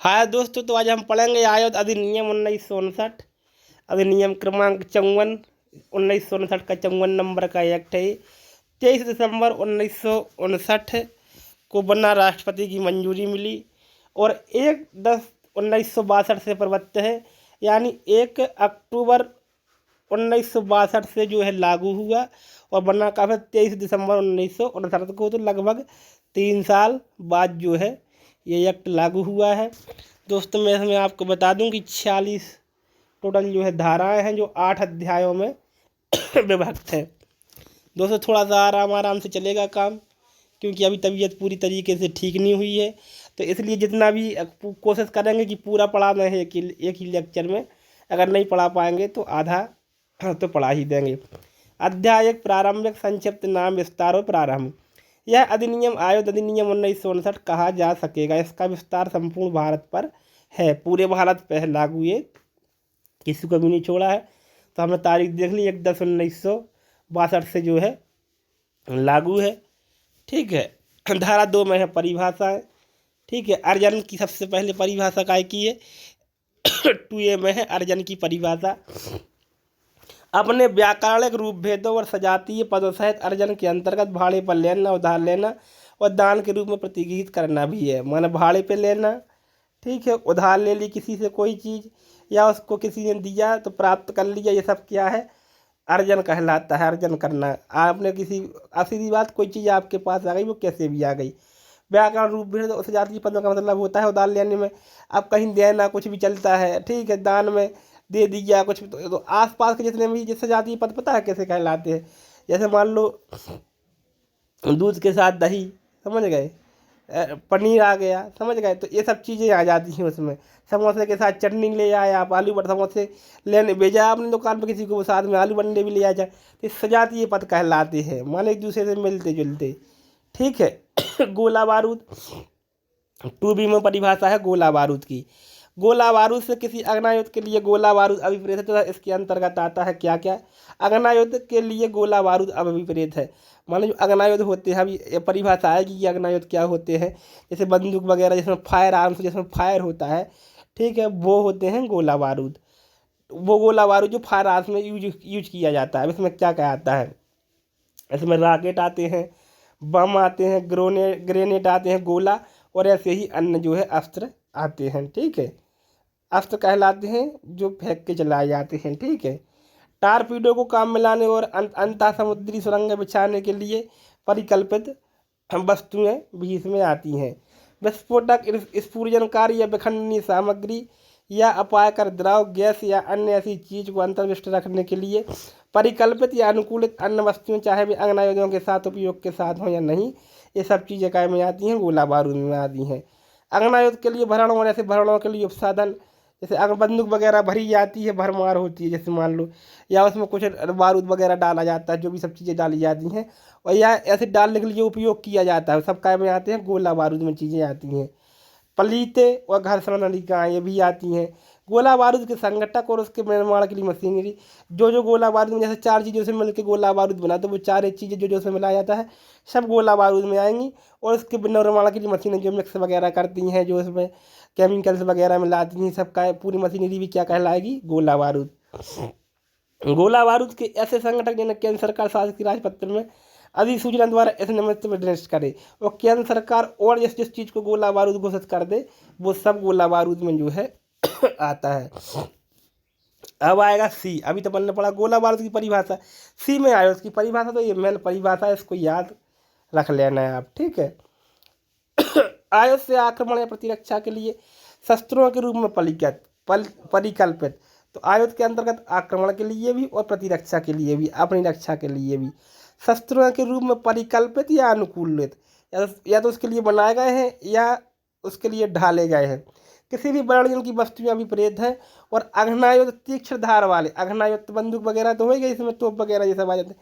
हाय दोस्तों, तो आज हम पढ़ेंगे आयुध अधिनियम 1959। अधिनियम क्रमांक 54 1959 का 54 नंबर का एक्ट है। 23 दिसंबर 1959 को बना, राष्ट्रपति की मंजूरी मिली और 1/10/1962 से प्रवृत्त है। यानी 1 अक्टूबर 1962 से जो है लागू हुआ और बना कब है? 23 दिसंबर 1959 को। तो लगभग 3 साल बाद जो है ये एक्ट लागू हुआ है। दोस्तों, मैं इसमें आपको बता दूं कि 46 टोटल जो है धाराएं हैं, जो 8 अध्यायों में विभक्त है। दोस्तों, थोड़ा सा आराम आराम से चलेगा काम, क्योंकि अभी तबीयत पूरी तरीके से ठीक नहीं हुई है। तो इसलिए जितना भी कोशिश करेंगे कि पूरा पढ़ाना है एक ही लेक्चर में। अगर नहीं पढ़ा पाएंगे तो आधा तो पढ़ा ही देंगे। अध्याय 1, प्रारंभिक संक्षिप्त नाम, विस्तार और प्रारंभ। यह अधिनियम आयुध अधिनियम 1959 कहा जा सकेगा। इसका विस्तार संपूर्ण भारत पर है, पूरे भारत पर है लागू, ये किसी को भी नहीं छोड़ा है। तो हमने तारीख देख ली, 1/10/1962 से जो है लागू है। ठीक है। धारा 2 में है परिभाषाएं। ठीक है। अर्जन की सबसे पहले परिभाषा काय की है? 2A में है अर्जन की परिभाषा। अपने व्याकरणिक रूप भेदों और सजातीय पदों सहित अर्जन के अंतर्गत भाड़े पर लेना, उधार लेना और दान के रूप में प्रतिगृहित करना भी है। माने भाड़े पे लेना, ठीक है, उधार ले ली किसी से कोई चीज़, या उसको किसी ने दिया तो प्राप्त कर लिया, ये सब क्या है? अर्जन कहलाता है। अर्जन करना, आपने किसी, सीधी बात, कोई चीज़ आपके पास आ गई, वो कैसे भी आ गई। व्याकरण रूप भेद और सजातीय पदों का मतलब होता है उधार लेने में अब कहीं देना, कुछ भी चलता है। ठीक है। दान में दे दिया कुछ, तो आसपास के जितने भी जिस सजातीय पद पता है कैसे कहलाते हैं? जैसे मान लो दूध के साथ दही, समझ गए, पनीर आ गया, समझ गए, तो ये सब चीज़ें आ जाती हैं उसमें। समोसे के साथ चटनी ले आए आप, आलू बट समोसे लेने भेजा आपने दुकान पर किसी को, साथ में आलू बंडे भी ले आ जाए, तो सजातीय पद कहलाते हैं, माने एक दूसरे से मिलते जुलते। ठीक है। गोला बारूद, 2B में परिभाषा है गोला बारूद की। गोला बारूद से किसी अग्नायुध के लिए गोला बारूद अभिप्रेत है। तो इसके अंतर्गत आता है क्या क्या? अग्नायुध के लिए गोला बारूद अभिप्रेत है। मान लो जो अग्नायुध होते हैं, अभी ये परिभाषा आएगी कि अग्नायुध क्या होते हैं। जैसे बंदूक वगैरह जिसमें फायर आर्म्स, जिसमें फायर होता है, ठीक है, वो होते हैं गोला बारूद। वो गोला बारूद जो फायर आर्म्स में यूज किया जाता है। इसमें क्या क्या आता है? इसमें रॉकेट आते हैं, बम आते हैं, ग्रेनेड आते हैं, गोला, और ऐसे ही अन्य जो है अस्त्र आते हैं। ठीक है। अस्त्र कहलाते हैं जो फेंक के चलाए जाते हैं। ठीक है। टारपीडो को काम में लाने और अंतः समुद्री सुरंग बिछाने के लिए परिकल्पित वस्तुएं भी इसमें आती हैं। विस्फोटक, स्फुर्जनकारी या विखंडनीय सामग्री या अपायकर द्रव, गैस या अन्य ऐसी चीज को अंतर्विष्ट रखने के लिए परिकल्पित या अनुकूलित अन्य वस्तुएं, चाहे वे अग्नायुधों के साथ उपयोग के साथ हों या नहीं, ये सब चीज़ें काय में आती हैं? गोला बारूद में आती हैं। अग्नायुध के लिए भरणों और ऐसे भरणों के लिए उपसाधन, जैसे अगर बंदूक वगैरह भरी जाती है, भरमार होती है, जैसे मान लो, या उसमें कुछ बारूद वगैरह डाला जाता है, जो भी सब चीज़ें डाली जाती हैं, और या ऐसे डालने के लिए उपयोग किया जाता है, सब काय में आते हैं? गोला बारूद में चीज़ें आती हैं। पलीते और घर्षण नलिकाएँ, ये भी आती हैं। गोला बारूद के संगठक और उसके निर्माण के लिए मशीनरी, जो गोला बारूद में, जैसे 4 चीज़ों से मिलकर गोला बारूद बना, तो वो 4 चीज़ें जो जो उसमें मिलाया जाता है, सब गोला बारूद में आएंगी। और उसके निर्माण के लिए मशीनें जो मिक्स वगैरह करती हैं, जो उसमें केमिकल्स वगैरह मिलाती हैं, सब का पूरी मशीनरी भी क्या कहलाएगी? गोला बारूद। गोला बारूद के ऐसे संगठक जिन्हें केंद्र सरकार शासकीय राजपत्र में अधिसूचना द्वारा इस निमित्त में निर्दिष्ट करे, और केंद्र सरकार और जिस जिस चीज़ को गोला बारूद घोषित कर दे, वो सब गोला बारूद में जो है आता है। अब आएगा सी। अभी तो बनने पड़ा गोला बारूद की परिभाषा। सी में आया उसकी परिभाषा, तो ये मेन परिभाषा है, इसको याद रख लेना है आप। ठीक है। आयुध से आक्रमण या प्रतिरक्षा के लिए शस्त्रों के रूप में परिकल्पित। तो आयुध के अंतर्गत आक्रमण के लिए भी और प्रतिरक्षा के लिए भी, अपनी रक्षा के लिए भी। शस्त्रों के रूप में परिकल्पित या अनुकूलित, या तो उसके लिए बनाए गए हैं या उसके लिए ढाले गए हैं। किसी भी वर्णन की वस्तुएं अभिप्रेत हैं। और अग्नायुध तीक्ष्ण धार वाले, अग्नायुध तो बंदूक वगैरह तो हो गई, इसमें तोप वगैरह ये सब आ जाते हैं।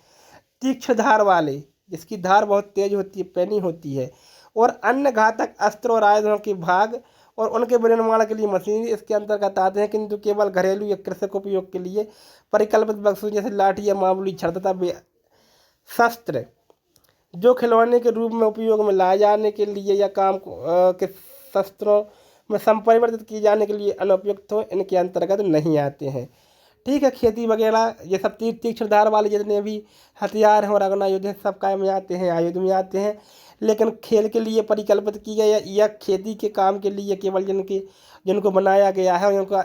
तीक्ष्ण धार वाले, जिसकी धार बहुत तेज होती है, पैनी होती है, और अन्य घातक अस्त्र और आयुधों के भाग और उनके निर्माण के लिए मशीनरी इसके अंतर्गत आते हैं, किंतु केवल घरेलू या कृषक उपयोग के लिए परिकल्पित वस्तु, जैसे लाठी या मामूली छड़ तथा शस्त्र, जो खिलौने के रूप में उपयोग में लाए जाने के लिए या काम के शस्त्रों में संपरिवर्तित किए जाने के लिए अनुपयुक्त हो, इनके अंतर्गत नहीं आते हैं। ठीक है, खेती वगैरह ये सब तीक्ष्ण धार वाले जितने भी हथियार हैं और आग्नेय हैं सब काय में आते हैं, आयुध में आते हैं। लेकिन खेल के लिए परिकल्पित की गई या खेती के काम के लिए केवल जिनको बनाया गया है उनका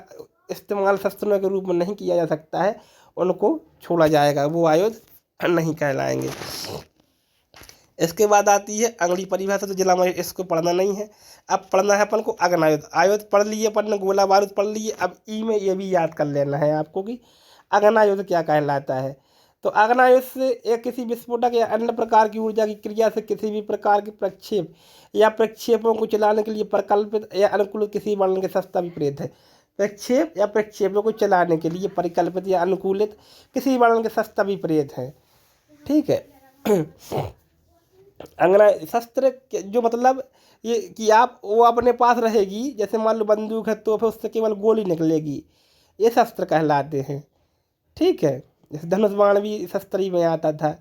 इस्तेमाल शस्त्रों के रूप में नहीं किया जा सकता है, उनको छोड़ा जाएगा, वो आयुध नहीं कहलाएंगे। इसके बाद आती है अगली परिभाषा, तो जिला में इसको पढ़ना नहीं है। अब पढ़ना है अपन को अग्नायुध। आयुध पढ़ लिए अपन ने, गोला बारूद पढ़ लिए। अब ई में ये भी याद कर लेना है आपको कि अग्नायुध क्या कहलाता है। तो अग्नायुध से एक किसी विस्फोटक या अन्य प्रकार की ऊर्जा की क्रिया से किसी भी प्रकार के प्रक्षेप या प्रक्षेपों को चलाने के लिए परिकल्पित या अनुकूलित किसी वर्णन के सस्ता विपरीत है। प्रक्षेप या प्रक्षेपों को चलाने के लिए परिकल्पित या अनुकूलित किसी वर्णन के सस्ता विपरीत है। ठीक है। अंगना शस्त्र जो मतलब ये कि आप वो अपने पास रहेगी, जैसे मान लो बंदूक है तो फिर उससे केवल गोली निकलेगी, ये शस्त्र कहलाते हैं। ठीक है, जैसे धनुष बाण भी शस्त्र ही में आता था।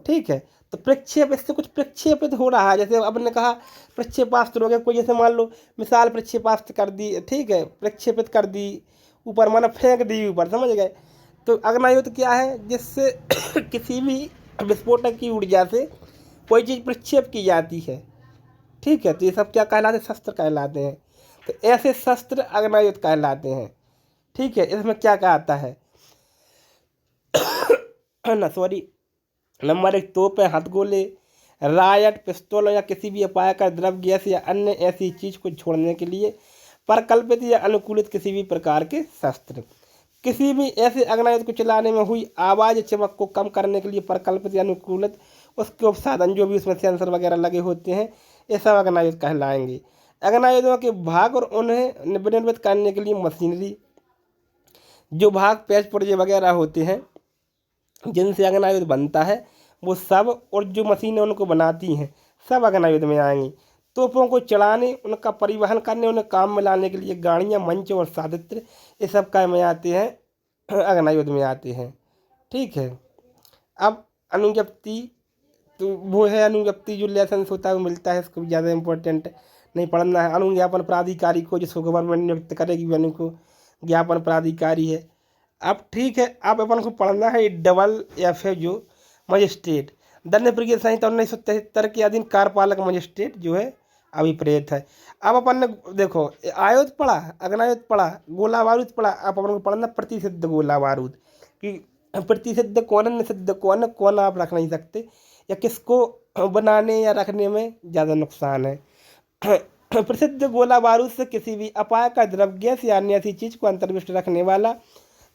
ठीक है, तो प्रक्षेप, इससे कुछ प्रक्षेपित हो रहा है। जैसे अब ने कहा प्रक्षेपास्त्र हो गया कोई, जैसे मान लो मिसाल प्रक्षेपास्त्र कर दी, ठीक है, प्रक्षेपित कर दी ऊपर, माना फेंक दी ऊपर, समझ गए। तो अग्नायुध क्या है, जिससे किसी भी विस्फोटक की ऊर्जा से कोई चीज़ प्रक्षेप की जाती है। ठीक है, तो ये सब क्या कहलाते हैं, शस्त्र कहलाते हैं। तो ऐसे शस्त्र अग्नायुध कहलाते हैं। ठीक है, इसमें क्या कहता है ना, सॉरी, नंबर 1 तोप है, हथगोले, रायट, पिस्तौल या किसी भी अपायकर द्रव, गैस या अन्य ऐसी चीज़ को छोड़ने के लिए परिकल्पित या अनुकूलित किसी भी प्रकार के शस्त्र। किसी भी ऐसे अग्नायुध को चलाने में हुई आवाज़ चमक को कम करने के लिए परिकल्पित या अनुकूलित उसके उपसाधन, जो भी उसमें सेंसर वगैरह लगे होते हैं, ये सब अग्नायुध कहलाएंगे। अग्नायुधों के भाग और उन्हें विनिर्मित करने के लिए मशीनरी, जो भाग, पेच पुर्जे वगैरह होते हैं जिनसे अग्नायुध बनता है, वो सब, और जो मशीनें उनको बनाती हैं, सब अग्नायुध में आएंगी। तोपों को चलाने, उनका परिवहन करने, उन्हें काम में लाने के लिए गाड़ियाँ, मंच और साधित्र, ये सब काय में आते हैं, अग्नायुध में आते हैं। ठीक है, अब अनुज्ञप्ति, तो वो है अनुज्ञप्ति जो लाइसेंस होता है वो मिलता है, इसको ज़्यादा इम्पोर्टेंट नहीं पढ़ना है। अनुज्ञापन प्राधिकारी को जिसको गवर्नमेंट नियुक्त करेगी वो अनुज्ञापन प्राधिकारी है। अब ठीक है, अब अपन को पढ़ना है डबल या फिर जो मजिस्ट्रेट। दंड प्रक्रिया संहिता 1973 के अधीन कार्यपालक मजिस्ट्रेट जो है अभिप्रेत है। अब अपन ने देखो आयुध पढ़ा, अग्नायुध पढ़ा, गोला बारूद पढ़ा, अब अपन को पढ़ना प्रतिसिद्ध गोला बारूद कि प्रतिसिद्ध कौन है, निषिद्ध कौन है, कौन आप रख नहीं सकते, या किसको बनाने या रखने में ज़्यादा नुकसान है। प्रसिद्ध गोला बारूद से किसी भी अपाय का द्रव, गैस या अन्य ऐसी चीज़ को अंतर्विष्ट रखने वाला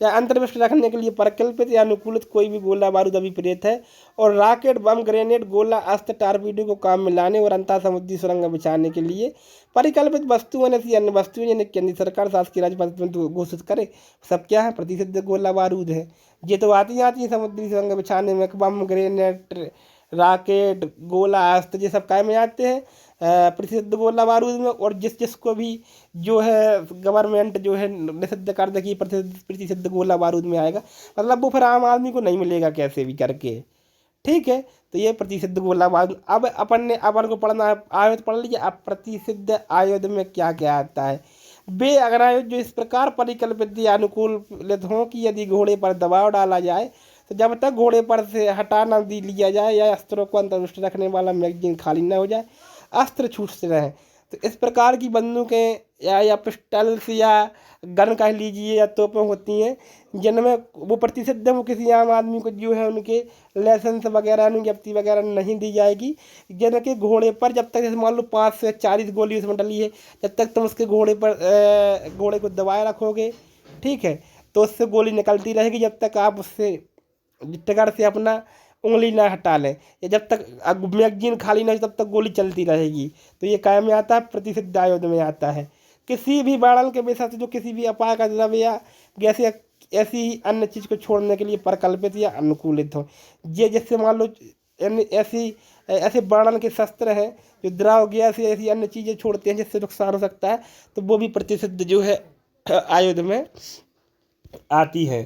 या अंतर्विष्ट रखने के लिए परिकल्पित या अनुकूलित कोई भी गोला बारूद अभिप्रेत है। और रॉकेट, बम, ग्रेनेड, गोला, अस्त्र, टारपीडो को काम में लाने और अंतः समुद्री सुरंग बिछाने के लिए परिकल्पित वस्तुओं ऐसी अन्य वस्तुएं जिन्हें केंद्र सरकार शासकीय राज्य घोषित करे, सब क्या है, प्रतिसिद्ध गोला बारूद है। ये तो आती है समुद्री सुरंग बिछाने में, बम, ग्रेनेड, रॉकेट, गोला, अस्त्र, ये सब काय में आते हैं, प्रतिसिद्ध गोला बारूद में। और जिसको भी जो है गवर्नमेंट जो है निषिद्ध कर देगी प्रतिसिद्ध गोला बारूद में आएगा, मतलब वो फिर आम आदमी को नहीं मिलेगा कैसे भी करके। ठीक है, तो ये प्रतिसिद्ध गोला बारूद। अब अपन को पढ़ना है, आयुध पढ़ लीजिए। अब प्रतिसिद्ध आयुध में क्या क्या आता है, वे अग्नायुध जो इस प्रकार परिकल्पित या अनुकूलित हों कि यदि घोड़े पर दबाव डाला जाए तो जब तक घोड़े पर से हटा न लिया जाए या अस्त्रों को अंतर्विष्ट रखने वाला मैगजीन खाली न हो जाए, अस्त्र छूटते रहें। तो इस प्रकार की बंदूकें या पिस्टल्स या गन कह लीजिए या तोपें होती हैं जिनमें वो प्रतिसिद्ध वो किसी आम आदमी को जो है उनके लाइसेंस वगैरह, अनुज्ञप्ति वगैरह नहीं दी जाएगी। जिनके घोड़े पर जब तक, जैसे मान लो 5 से 40 गोली उसमें डली है, जब तक तुम उसके घोड़े को दबाए रखोगे, ठीक है, तो उससे गोली निकलती रहेगी जब तक आप उससे ट्रिगर से अपना उंगली ना हटा लें, या जब तक मैगजीन खाली नहीं तब तक गोली चलती रहेगी। तो ये काय में आता है, प्रतिसिद्ध आयुध में आता है। किसी भी बाणन के विषय से जो किसी भी अपाय का द्रव्य या गैस या ऐसी अन्य चीज़ को छोड़ने के लिए परिकल्पित या अनुकूलित हो। ये जैसे मान लो ऐसे बाणन के शस्त्र हैं जो द्रव, गैस या ऐसी अन्य चीज़ें छोड़ते हैं जिससे नुकसान हो सकता है, तो वो भी प्रतिसिद्ध जो है आयुध में आती है।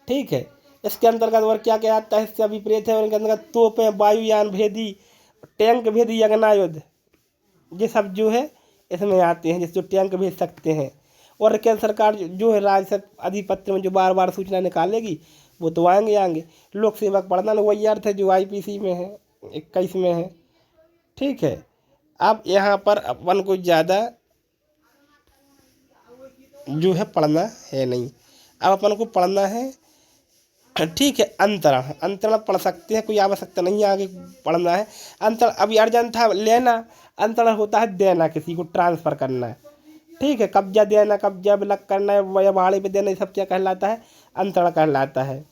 ठीक है, इसके अंतर्गत और क्या क्या आता है, इससे अभिप्रेत है। और इनके अंतर्गत तोपें, वायुयान भेदी, टैंक भेदी अग्नायुध, ये सब जो है इसमें आते हैं, जैसे जो टैंक भेज सकते हैं। और केंद्र सरकार जो है राज्य अधिपत्र में जो बार बार सूचना निकालेगी वो तो आएंगे आएंगे। लोक सेवक पढ़ना वही अर्थ है जो IPC में है, 21 में है। ठीक है, अब यहाँ पर अपन को ज़्यादा जो है पढ़ना है नहीं। अब अपन को पढ़ना है, ठीक है, अंतरण। अंतरण पढ़ सकते हैं, कोई आवश्यकता नहीं है आगे पढ़ना है। अंतरण अभी अर्जेंट था लेना। अंतरण होता है देना, किसी को ट्रांसफ़र करना है। ठीक है, कब्जा देना, कब्जा विलक करना है या भाड़े पे देना, ये सब क्या कहलाता है? अंतरण कहलाता है।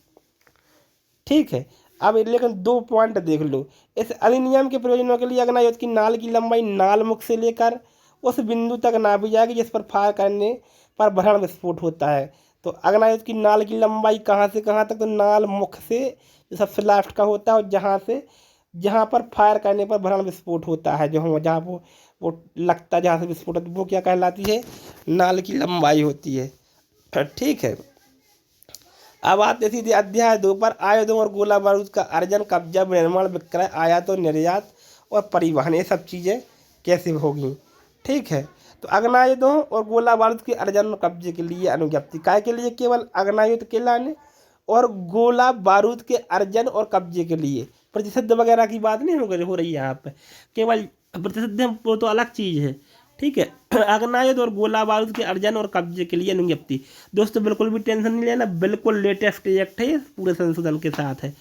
ठीक है, अब लेकिन 2 पॉइंट देख लो। इस अधिनियम के प्रयोजनों के लिए अग्नायुक्त की नाल की लंबाई नाल मुख से लेकर उस बिंदु तक नापी जाएगी जिस पर फायर करने पर भरण विस्फोट होता है। तो अग्नायुक्त की नाल की लंबाई कहाँ से कहाँ तक? तो नाल मुख से जो सबसे लास्ट का होता है और जहाँ पर फायर करने पर भरण विस्फोट होता है, जो जहाँ वो लगता है, जहाँ से विस्फोट होता है, वो क्या कहलाती है? नाल की लंबाई होती है। ठीक है, अब आते सीधे अध्याय 2 पर। आयुधों और गोला बारूद का अर्जन, कब्जा, निर्माण, विक्रय, आयात और निर्यात और परिवहन, ये सब चीज़ें कैसे होगी? ठीक है, तो अग्नायुधों और गोला बारूद के अर्जन और कब्जे के लिए अनुज्ञप्ति काय के लिए? केवल अग्नायुध के लाने और गोला बारूद के अर्जन और कब्जे के लिए। प्रतिशत वगैरह की बात नहीं हो रही है यहाँ पे, केवल प्रतिशत वो तो अलग चीज़ है। ठीक है, अग्नायुध और गोला बारूद के अर्जन और कब्जे के लिए अनुज्ञप्ति। दोस्तों बिल्कुल भी टेंशन नहीं लेना, बिल्कुल लेटेस्ट एक्ट है, पूरे संशोधन के साथ है,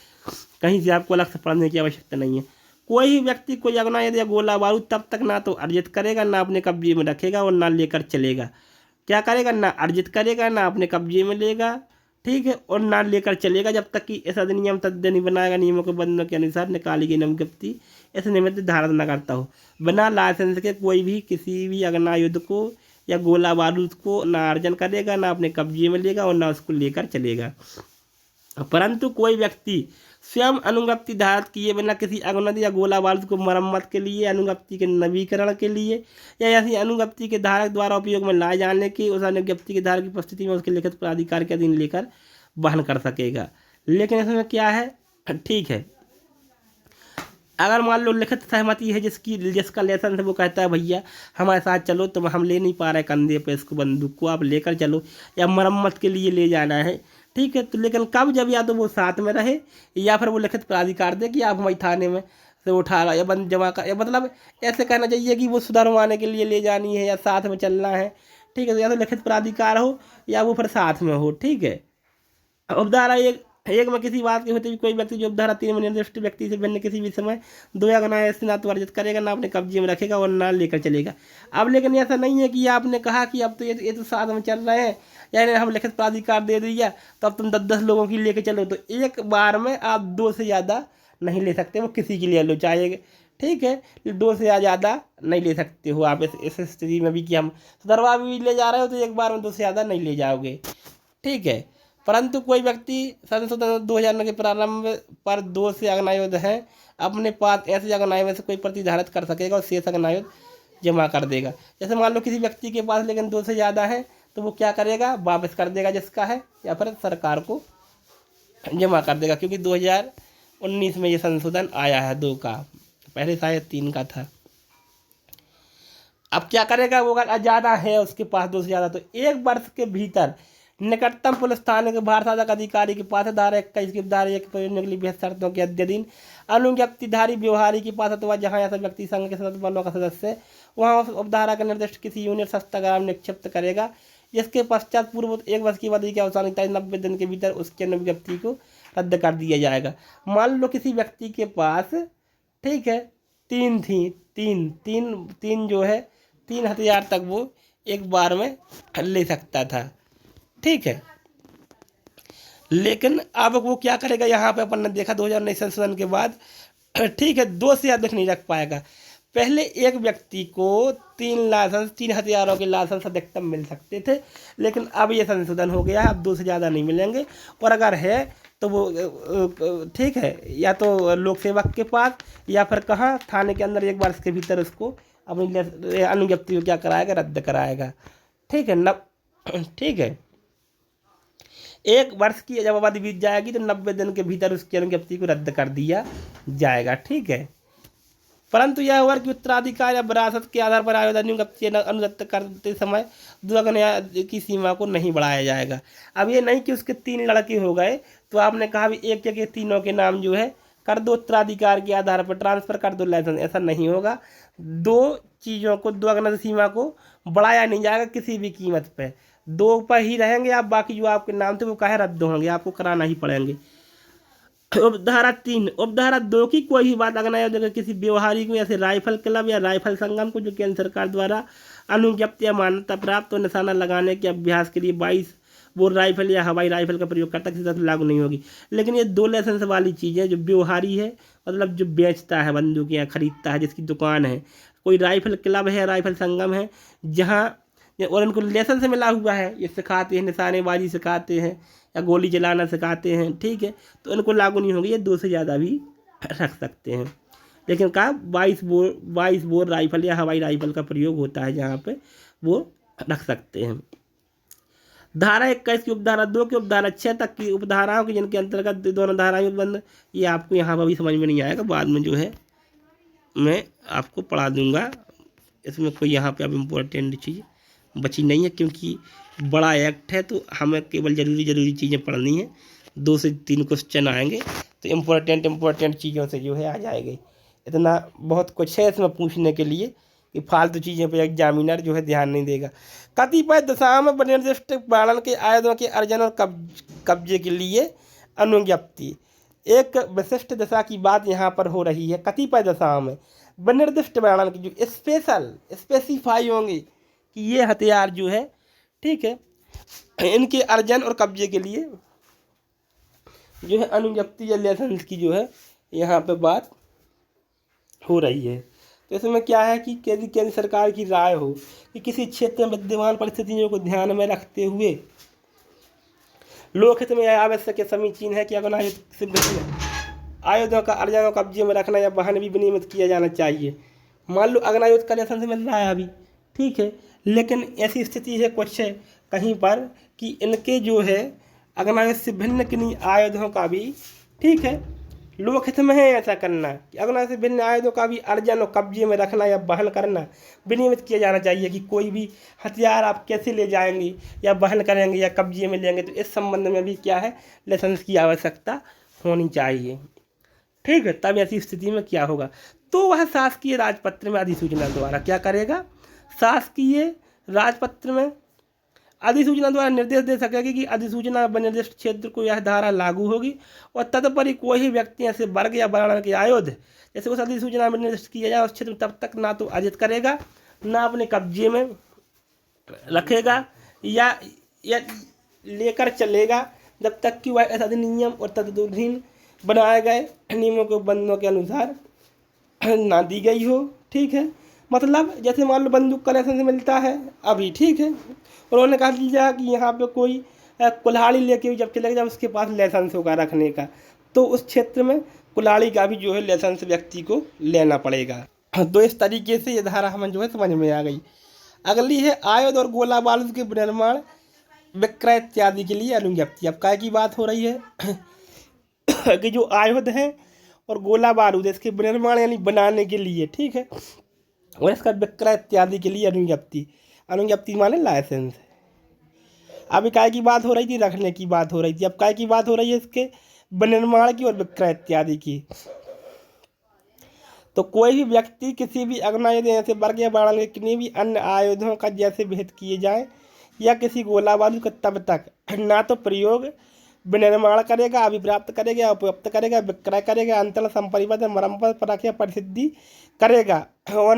कहीं से आपको अलग से पढ़ने की आवश्यकता नहीं है। कोई भी व्यक्ति कोई अग्नायुध या गोला बारूद तब तक ना तो अर्जित करेगा, ना अपने कब्जे में रखेगा और ना लेकर चलेगा। क्या करेगा? ना अर्जित करेगा, ना अपने कब्जे में लेगा, ठीक है, और ना लेकर चलेगा जब तक कि इस अधिनियम तथ्य नहीं बनाएगा नियमों के बंधनों के अनुसार निकाली गई अनुज्ञप्ति ऐसे निमित्त धारण न करता हो। बिना लाइसेंस के कोई भी किसी भी अग्नायुध को या गोला बारूद को ना अर्जन करेगा, ना अपने कब्जे में लेगा और ना उसको लेकर चलेगा। परंतु कोई व्यक्ति स्वयं अनुज्ञप्ति धारक किए बिना किसी अग्नायुध या गोला बारूद को मरम्मत के लिए, अनुज्ञप्ति के नवीकरण के लिए या ऐसी अनुज्ञप्ति के धारक द्वारा उपयोग में लाए जाने की उस अनुज्ञप्ति के धारक की उपस्थिति में उसके लिखित प्राधिकार के अधीन लेकर वहन कर सकेगा। लेकिन इसमें क्या है? ठीक है, अगर मान लो लिखित सहमति है जिसका लाइसेंस है, वो कहता है भैया हमारे साथ चलो, तो हम ले नहीं पा रहे कंधे पे इसको, बंदूक को आप लेकर चलो, या मरम्मत के लिए ले जाना है। ठीक है, तो लेकिन कब? जब या तो वो साथ में रहे या फिर वो लिखित प्राधिकार दे कि आप हमारी थाने में से उठा ला या बंद जमा कर, या मतलब ऐसे कहना चाहिए कि वो सुधरवाने के लिए ले जानी है या साथ में चलना है। ठीक है, तो या तो लिखित प्राधिकार हो या वो फिर साथ में हो। ठीक है, उपधारा एक में किसी बात के होते भी कोई व्यक्ति जो उपधारा 3 में निर्दिष्ट व्यक्ति से भिन्न किसी भी समय दो या अग्नायुध से ना तो अर्जित करेगा, ना अपने कब्जे में रखेगा और ना लेकर चलेगा। अब लेकिन ऐसा नहीं है कि आपने कहा कि अब तो ये तो साथ में चल रहे हैं, यानी हम लिखित प्राधिकार दे दिया तो अब तुम 10-10 लोगों की लेके चलो, तो एक बार में आप 2 से ज़्यादा नहीं ले सकते, वो किसी के लिए लो चाहे। ठीक है, 2 से ज़्यादा नहीं ले सकते हो आप इस स्थिति में भी कि हम सुधरवा भी ले जा रहे हो तो एक बार में 2 से ज़्यादा नहीं ले जाओगे। ठीक है, परंतु कोई व्यक्ति संशोधन 2009 के प्रारंभ पर 2 से अग्नायुध हैं अपने पास, ऐसे अग्नायुध से कोई प्रतिधारित कर सकेगा और शेष अग्नायुध जमा कर देगा। जैसे मान लो किसी व्यक्ति के पास लेकिन 2 से ज़्यादा है तो वो क्या करेगा? वापस कर देगा जिसका है, या फिर सरकार को जमा कर देगा, क्योंकि 2019 में ये संशोधन आया है 2 का, पहले शायद 3 का था। अब क्या करेगा वो? अगर ज़्यादा है उसके पास 2 से ज़्यादा, तो 1 वर्ष के भीतर निकटतम पुलिस थाने के भारसाधक अधिकारी के पास धारा 21 की धारा 1 प्रयोजन के लिए विहित शर्तों के अध्ययन अनुज्ञप्तिधारी व्यवहारी के पास अथवा जहाँ ऐसा व्यक्ति संघ के सदस्य बलों का सदस्य है वहाँ उस उपधारा का निर्दिष्ट किसी यूनिट शस्त्रागार निक्षिप्त करेगा, जिसके पश्चात पूर्व 1 वर्ष की अवधि के अवसान 90 दिन के भीतर उसके अनुज्ञप्ति को रद्द कर दिया जाएगा। मान लो किसी व्यक्ति के पास, ठीक है, 3 थी, तीन जो है 3 हथियार तक वो एक बार में ले सकता था। ठीक है, लेकिन अब वो क्या करेगा? यहाँ पे अपन ने देखा 2019 संशोधन के बाद, ठीक है, 2 से अधिक नहीं रख पाएगा। पहले एक व्यक्ति को 3 हथियारों के लाइसेंस अधिकतम मिल सकते थे, लेकिन अब ये संशोधन हो गया है, अब 2 से ज़्यादा नहीं मिलेंगे। और अगर है तो वो ठीक है, या तो लोक सेवक के पास या फिर कहाँ थाने के अंदर 1 वर्ष के भीतर उसको अपनी अनुज्ञप्ति को क्या कराएगा? रद्द कराएगा। ठीक है, ठीक है, 1 वर्ष की जब अवधि बीत जाएगी तो 90 दिन के भीतर उसकी अनुज्ञप्ति को रद्द कर दिया जाएगा। ठीक है, परंतु यह हुआ कि उत्तराधिकार या विरासत के आधार पर आयुध अनुज्ञप्ति अनुदत्त करते समय द्विगुना की सीमा को नहीं बढ़ाया जाएगा। अब ये नहीं कि उसके 3 लड़के हो गए तो आपने कहा भी एक जगह तीनों के नाम जो है कर दो, उत्तराधिकार के आधार पर ट्रांसफर कर दो लाइसेंस, ऐसा नहीं होगा। 2 चीज़ों को, द्विगुना सीमा को बढ़ाया नहीं जाएगा किसी भी कीमत पे। 2 पर ही रहेंगे आप, बाकी जो आपके नाम थे वो काहे रद्द होंगे, आपको कराना ही पड़ेंगे। उपधारा 3 उपधारा 2 की कोई भी बात अगर किसी व्यवहारिक को जैसे राइफल क्लब या राइफल संगम को जो केंद्र सरकार द्वारा अनुज्ञप्ति या मान्यता प्राप्त और निशाना लगाने के अभ्यास के लिए 22 बोर राइफल या हवाई राइफल का प्रयोग करता किसी तरह से लागू नहीं होगी। लेकिन ये 2 लाइसेंस वाली चीज़ें जो व्यवहारी है, मतलब जो बेचता है बंदूक या खरीदता है, जिसकी दुकान है, कोई राइफल क्लब है, राइफल संगम है जहाँ और उनको लाइसेंस मिला हुआ है, ये सिखाते हैं, निशानेबाजी सिखाते हैं या गोली चलाना सिखाते हैं, ठीक है, तो इनको लागू नहीं होगी। ये 2 से ज़्यादा भी रख सकते हैं। लेकिन कहा 22 बोर राइफल या हवाई राइफल का प्रयोग होता है जहाँ पे वो रख सकते हैं। धारा 21 की उपधारा 2 की उपधारा 6 तक की उपधाराओं की जिनके अंतर्गत दोनों धाराएं बंद, ये आपको यहाँ पर भी समझ में नहीं आएगा, बाद में जो है मैं आपको पढ़ा दूंगा। इसमें कोई यहाँ पे अब इम्पोर्टेंट चीज़ बची नहीं है, क्योंकि बड़ा एक्ट है तो हमें केवल ज़रूरी चीज़ें पढ़नी है। 2 से 3 क्वेश्चन आएंगे तो इम्पोर्टेंट चीज़ों से जो है आ जाएंगे। इतना बहुत कुछ है इसमें पूछने के लिए कि फालतू चीज़ों पे एग्जामिनर जो है ध्यान नहीं देगा। कतिपय दशाओं में निर्दिष्ट वर्णन के आयुधों के अर्जन और कब्जे के लिए अनुज्ञप्ति, एक विशिष्ट दशा की बात यहाँ पर हो रही है। कतिपय दशाओं में निर्दिष्ट वर्णन की जो स्पेसिफाई होंगे कि ये हथियार जो है, ठीक है, इनके अर्जन और कब्जे के लिए जो है अनुज्ञप्ति या लाइसेंस की जो है यहाँ पे बात हो रही है। तो इसमें क्या है कि केंद्र सरकार की राय हो कि किसी क्षेत्र में विद्यमान परिस्थितियों को ध्यान में रखते हुए लोकहित में यह आवश्यक या समीचीन है कि आयुधों का अर्जन और कब्जे में रखना या वाहन भी विनियमित किया जाना चाहिए। मान लो अग्नायुध का लाइसेंस मिल रहा है अभी, ठीक है, लेकिन ऐसी स्थिति है कुछ है कहीं पर कि इनके जो है अग्नायुध से भिन्न किन्हीं आयुधों का भी, ठीक है, लोकहित में है ऐसा करना कि अग्नायुध से भिन्न आयुधों का भी अर्जन और कब्जे में रखना या वहन करना विनियमित किया जाना चाहिए कि कोई भी हथियार आप कैसे ले जाएंगे या वहन करेंगे या कब्जे में लेंगे, तो इस संबंध में भी क्या है, लाइसेंस की आवश्यकता होनी चाहिए, ठीक है। तब ऐसी स्थिति में क्या होगा, तो वह शासकीय राजपत्र में अधिसूचना द्वारा क्या करेगा, शासकीय राजपत्र में अधिसूचना द्वारा निर्देश दे सकेगी कि अधिसूचना निर्दिष्ट क्षेत्र को यह धारा लागू होगी और तदुपरि कोई भी व्यक्ति ऐसे वर्ग या वर्णन के आयुध जैसे उस अधिसूचना में निर्दिष्ट किया जाए उस क्षेत्र में तब तक ना तो अर्जित करेगा, ना अपने कब्जे में रखेगा या लेकर चलेगा जब तक कि वह ऐसा अधिनियम और तदुधीन बनाए गए नियमों के बंदों के अनुसार ना दी गई हो, ठीक है। मतलब जैसे मान लो बंदूक का लाइसेंस मिलता है अभी, ठीक है, उन्होंने कहा दिया कि यहाँ पे कोई कुल्हाड़ी लेके जब चलेगा जब उसके पास लाइसेंस होगा रखने का, तो उस क्षेत्र में कुल्हाड़ी का भी जो है लाइसेंस व्यक्ति को लेना पड़ेगा। तो इस तरीके से ये धारा हमें जो है समझ में आ गई। अगली है आयुध और गोला बारूद के निर्माण विक्रय इत्यादि के लिए अनुज्ञप्ति। अब काय की बात हो रही है कि जो आयुध है और गोला बारूद इसके निर्माण यानी बनाने के लिए, ठीक है, और इसका विक्रय इत्यादि के लिए अनुज्ञप्ति माने लाइसेंस। अभी काय की बात हो रही थी, रखने की बात हो रही थी, अब काय की बात हो रही है इसके विनिर्माण की और विक्रय इत्यादि की। तो कोई भी व्यक्ति किसी भी अग्नायुध जैसे वर्ग या वर्णन के किन्हीं भी अन्य आयुधों का जैसे भेद किए जाए या किसी गोला बारूद का तब तक ना तो प्रयोग विनिर्माण करेगा, अभिप्राप्त करेगा, उपयुक्त करेगा, विक्रय करेगा, अंतरण संपरिवर्तन मरम्मत परख या परिसिद्धि करेगा और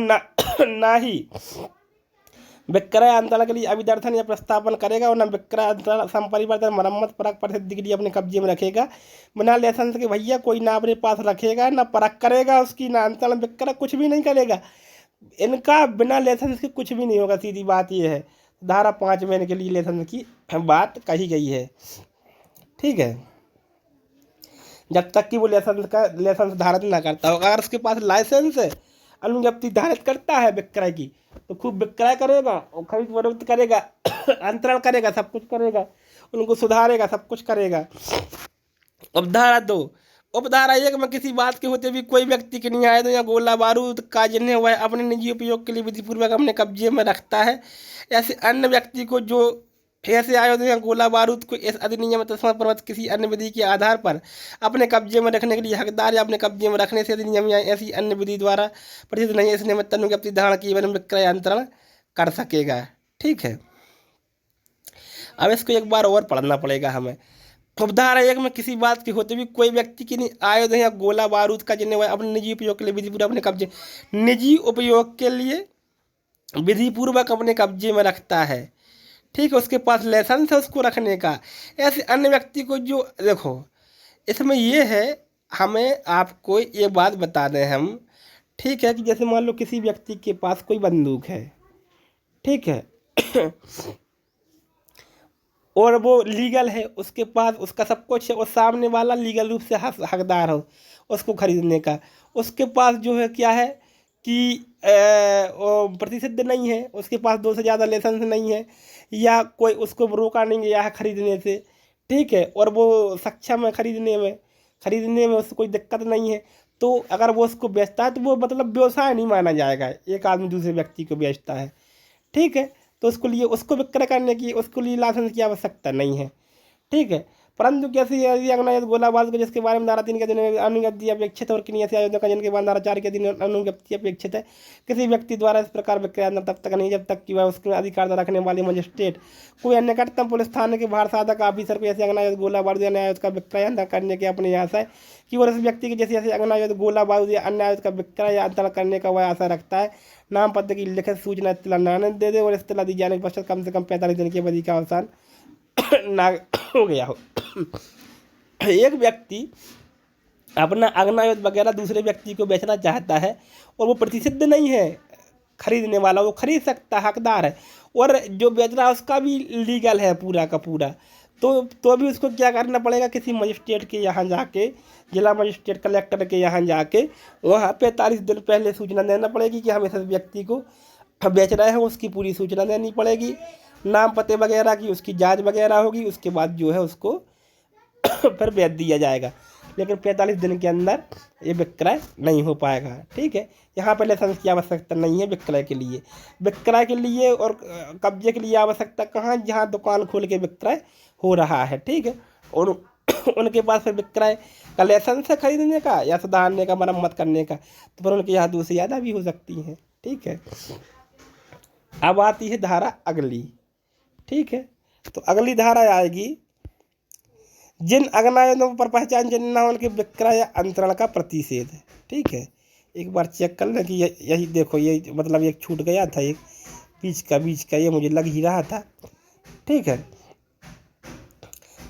ना ही विक्रय अंतरण के लिए अभिदर्शन या प्रस्तापन करेगा और न विक्रय अंतरण संपरिवर्तन मरम्मत परख परिसिद्धि के लिए अपने कब्जे में रखेगा। बिना लाइसेंस के भैया कोई ना अपने पास रखेगा, ना परख करेगा उसकी, ना अंतरण विक्रय, कुछ भी नहीं करेगा। इनका बिना लाइसेंस के कुछ भी नहीं होगा, सीधी बात यह है। धारा 5 में इनके लिए लाइसेंस की बात कही गई है, ठीक है, जब तक कि वो लाइसेंस धारित ना करता हो। अगर उसके पास लाइसेंस है, अनुज्ञप्ति धारित करता है विक्रय की, तो खूब विक्रय करेगा और खरीद फरोख्त करेगा, अंतरण करेगा, सब कुछ करेगा, उनको सुधारेगा, सब कुछ करेगा। अब धारा 2 उपधारा 1 में किसी बात के होते भी कोई व्यक्ति के नहीं आए या गोला बारूद का जिन्हें वह अपने निजी उपयोग के लिए विधिपूर्वक अपने कब्जे में रखता है, ऐसे अन्य व्यक्ति को जो ऐसे आयुध या गोला बारूद को इस अधिनियम तस्मा प्रवत किसी अन्य विधि के आधार पर अपने कब्जे में रखने के लिए हकदार या अपने कब्जे में रखने से अधिनियम या ऐसी अन्य विधि द्वारा प्रसिद्ध नहीं, इस निमित्त अनुज्ञप्ति धारण की एवं विक्रय अंतरण कर सकेगा। ठीक है, अब इसको एक बार और पढ़ना पड़ेगा हमें। उपधारा 1 में किसी बात के होते भी कोई व्यक्ति की आयुध या गोला बारूद का जिन्हें वह अपने निजी उपयोग के लिए विधिपूर्वक अपने कब्जे निजी उपयोग के लिए विधिपूर्वक अपने कब्जे में रखता है, ठीक है, उसके पास लाइसेंस है उसको रखने का। ऐसे अन्य व्यक्ति को जो देखो इसमें ये है, हमें आपको ये बात बता दें हम, ठीक है, कि जैसे मान लो किसी व्यक्ति के पास कोई बंदूक है, ठीक है और वो लीगल है, उसके पास उसका सब कुछ है और सामने वाला लीगल रूप से हकदार हो उसको खरीदने का, उसके पास जो है क्या है कि प्रतिसिद्ध नहीं है, उसके पास 2 से ज़्यादा लाइसेंस नहीं है या कोई उसको रोका नहीं गया है खरीदने से, ठीक है, और वो सक्षम है खरीदने में उसको कोई दिक्कत नहीं है, तो अगर वो उसको बेचता है तो वो मतलब व्यवसाय नहीं माना जाएगा, एक आदमी दूसरे व्यक्ति को बेचता है, ठीक है, तो उसको विक्रय करने की उसको लिए लाइसेंस की आवश्यकता नहीं है, ठीक है। परंतु कैसे यदि अग्नायुध गोलाबाज को जिसके बारे में धारा 3 के अधीन अनुज्ञप्ति अपेक्षित और किन्हीं ऐसे आयोजन का जिनके बाद धारा 4 के अधीन अनुज्ञप्ति अपेक्षित है, किसी व्यक्ति द्वारा इस प्रकार विक्रय तब तक नहीं जब तक कि वह उसके अधिकार रखने वाले मजिस्ट्रेट कोई अन्य निकटतम पुलिस थाने के बाहर साधक ऑफिसर को ऐसे अग्नायुध गोला बारूद या अन्य आयुध का विक्रय करने के अपने आशा है कि वह उस व्यक्ति के जैसे ऐसे अग्नायुध गोला बारूद या अन्य आयुध का विक्रय या अंतरण करने का वह आशा रखता है, नाम पत्र की लिखित सूचना इत्तला दे दे और इत्तला दी जाने के पश्चात कम से कम 45 दिन की अवधि का अवसान ना हो गया हो। एक व्यक्ति अपना अग्नायुध वगैरह दूसरे व्यक्ति को बेचना चाहता है और वो प्रतिसिद्ध नहीं है खरीदने वाला, वो खरीद सकता है, हकदार है, और जो बेच रहा है उसका भी लीगल है पूरा का पूरा, तो भी उसको क्या करना पड़ेगा, किसी मजिस्ट्रेट के यहाँ जाके, जिला मजिस्ट्रेट कलेक्टर के यहाँ जाके वहाँ 45 दिन पहले सूचना देना पड़ेगी कि हम इस व्यक्ति को बेच रहे हैं, उसकी पूरी सूचना देनी पड़ेगी, नाम पते वगैरह की उसकी जांच वगैरह होगी, उसके बाद जो है उसको फिर बेच दिया जाएगा, लेकिन 45 दिन के अंदर ये विक्रय नहीं हो पाएगा, ठीक है। यहाँ पर लाइसेंस की आवश्यकता नहीं है विक्रय के लिए और कब्जे के लिए आवश्यकता कहाँ, जहाँ दुकान खोल के विक्रय हो रहा है, ठीक है, और उनके पास फिर विक्रय का लाइसेंस है खरीदने का या सुधारने का, मरम्मत करने का, तो फिर उनके यहाँ 2 से ज़्यादा भी हो सकती हैं, ठीक है। अब आती है धारा अगली, ठीक है, तो अगली धारा आएगी जिन अग्नायुधों पर पहचान चिन्ह न होने के विक्रय या अंतरण का प्रतिषेध, ठीक है। एक बार चेक कर लें कि यही देखो, ये मतलब एक छूट गया था, एक बीच का ये मुझे लग ही रहा था, ठीक है।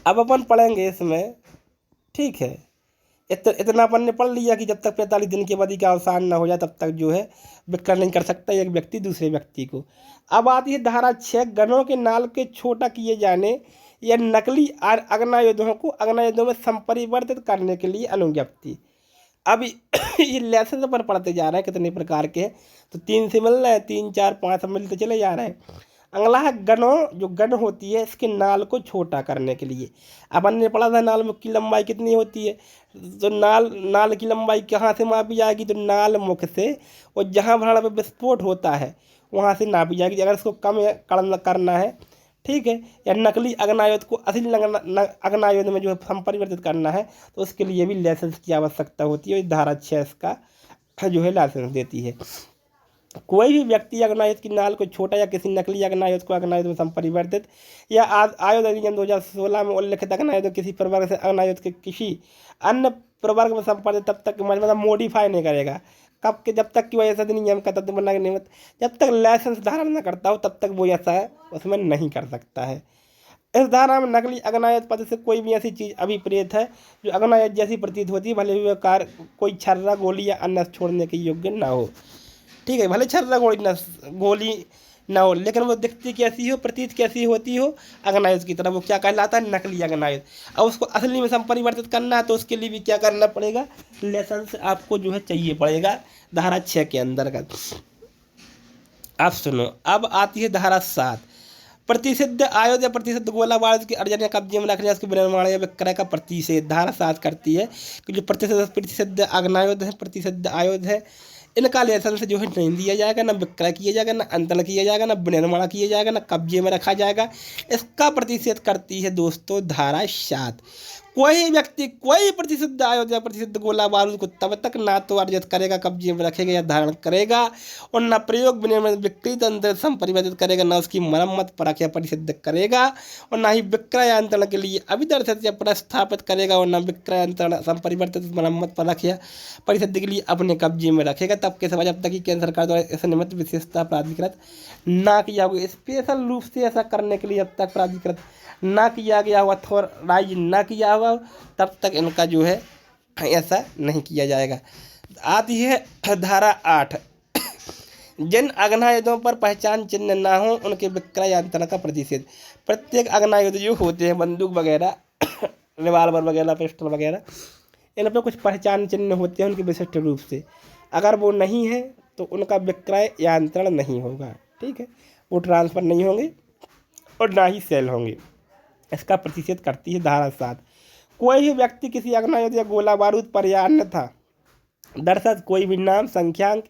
अब अपन पढ़ेंगे इसमें, ठीक है, इतना अपन ने पढ़ लिया कि जब तक 45 दिन की अवधि का अवसान न हो जाए तब तक जो है विक्रय नहीं कर सकता एक व्यक्ति दूसरे व्यक्ति को। अब आती है धारा 6 गनों के नाल के छोटा किए जाने या नकली अग्नायुधों को अग्नायुधों में संपरिवर्तित करने के लिए अनुज्ञप्ति। अब ये लेसन पर पढ़ते जा रहे हैं कितने प्रकार के हैं, तो 3 से मिल रहे हैं, 3 4 5 मिलते चले जा रहे हैं। अगला है गनों, जो गन होती है इसके नाल को छोटा करने के लिए। अपन ने पढ़ा था नाल मुख की लंबाई कितनी होती है, तो नाल की लंबाई कहाँ से मापी जाएगी, तो नाल मुख से, और जहाँ भाड़ पर विस्फोट होता है वहाँ से नापी जाएगी। अगर इसको कम करना है, ठीक है, या नकली अग्नायुध को असली अग्नायुध में जो है संपरिवर्तित करना है, तो उसके लिए भी लाइसेंस की आवश्यकता होती है। धारा 6 इसका जो है लाइसेंस देती है। कोई भी व्यक्ति अग्नायुध की नाल को छोटा या किसी नकली अग्नायुध को अग्नायुध में संपरिवर्तित या आयुध अधिनियम 2016 में उल्लिखित अग्नायुध किसी प्रवर्ग से अग्नायुध के किसी अन्य प्रवर्ग में संपादित तब तक मतलब मॉडिफाई नहीं करेगा, कब के, जब तक कि वह ऐसा नियम का तत्व बनना नियमित, जब तक लाइसेंस धारण न करता हो तब तक वो ऐसा उसमें नहीं कर सकता है। इस धारा में नकली अग्नायुध पद से कोई भी ऐसी चीज़ अभिप्रेत है जो अग्नायुध जैसी प्रतीत होती है, भले भी कार कोई छर्रा गोली या अन्य छोड़ने के योग्य ना हो, ठीक है, भले छर्रा गोली ना हो, लेकिन वो दिखती कैसी हो, प्रतीत कैसी होती हो, अग्नायुध की तरह, वो क्या कहलाता है, नकली अग्नायुध। अब उसको असली में संपरिवर्तित करना है तो उसके लिए भी क्या करना पड़ेगा, लाइसेंस आपको जो है चाहिए पड़ेगा धारा 6 के अंतर्गत। अब सुनो, अब आती है धारा 7 प्रतिषिद्ध आयुध या प्रतिषिद्ध गोला बारूद की अर्जन या कब्जे में रखने उसके निर्माण या विक्रय का प्रतिषेध धारा 7 करती है कि जो प्रतिषिद्ध आग्नायुध है, प्रतिषिद्ध आयुध है, इनका लाइसेंस जो है नहीं दिया जाएगा, ना विक्रय किया जाएगा, ना अंतरण किया जाएगा, ना विनिर्माण किया जाएगा, ना कब्जे में रखा जाएगा। इसका प्रतिषेध करती है दोस्तों धारा 7। कोई व्यक्ति कोई प्रतिषिद्ध आयुध या प्रतिषिद्ध गोला बारूद को तब तक ना तो अर्जित करेगा, कब्जे में रखेगा या धारण करेगा, और न प्रयोग विनिर्माण बिक्री तंत्र संपरिवर्तित करेगा, न उसकी मरम्मत परख या परिसिद्ध करेगा, और न ही विक्रय अंतरण के लिए अभिदर्शित या प्रस्थापित करेगा, और न विक्रय अंतरण संपरिवर्तित मरम्मत परख या परिसिद्ध के लिए अपने कब्जे में रखेगा। तब के समय जब तक कि केंद्र सरकार द्वारा इस निमित्त विशेषता प्राधिकृत ना किया होगा, स्पेशल रूप से ऐसा करने के लिए जब तक प्राधिकृत ना किया गया होगा, अथॉराइज ना किया होगा, तब तक इनका जो है ऐसा नहीं किया जाएगा। आती है धारा 8। जिन अग्नायुधों पर पहचान चिन्ह ना हो उनके विक्रय या अंतरण का प्रतिषेध। प्रत्येक अग्नायुध जो होते हैं, बंदूक वगैरह, रिवाल्वर वगैरह, पिस्टल वगैरह, इन पर कुछ पहचान चिन्ह होते हैं उनके विशिष्ट रूप से। अगर वो नहीं है तो उनका विक्रय या अंतरण नहीं होगा, ठीक है, वो ट्रांसफ़र नहीं होंगे और ना ही सेल होंगे। इसका प्रतिषेध करती है धारा 7। कोई भी व्यक्ति किसी अग्नायुध या गोला बारूद पर या अन्यथा दर्शक कोई भी नाम, संख्यांक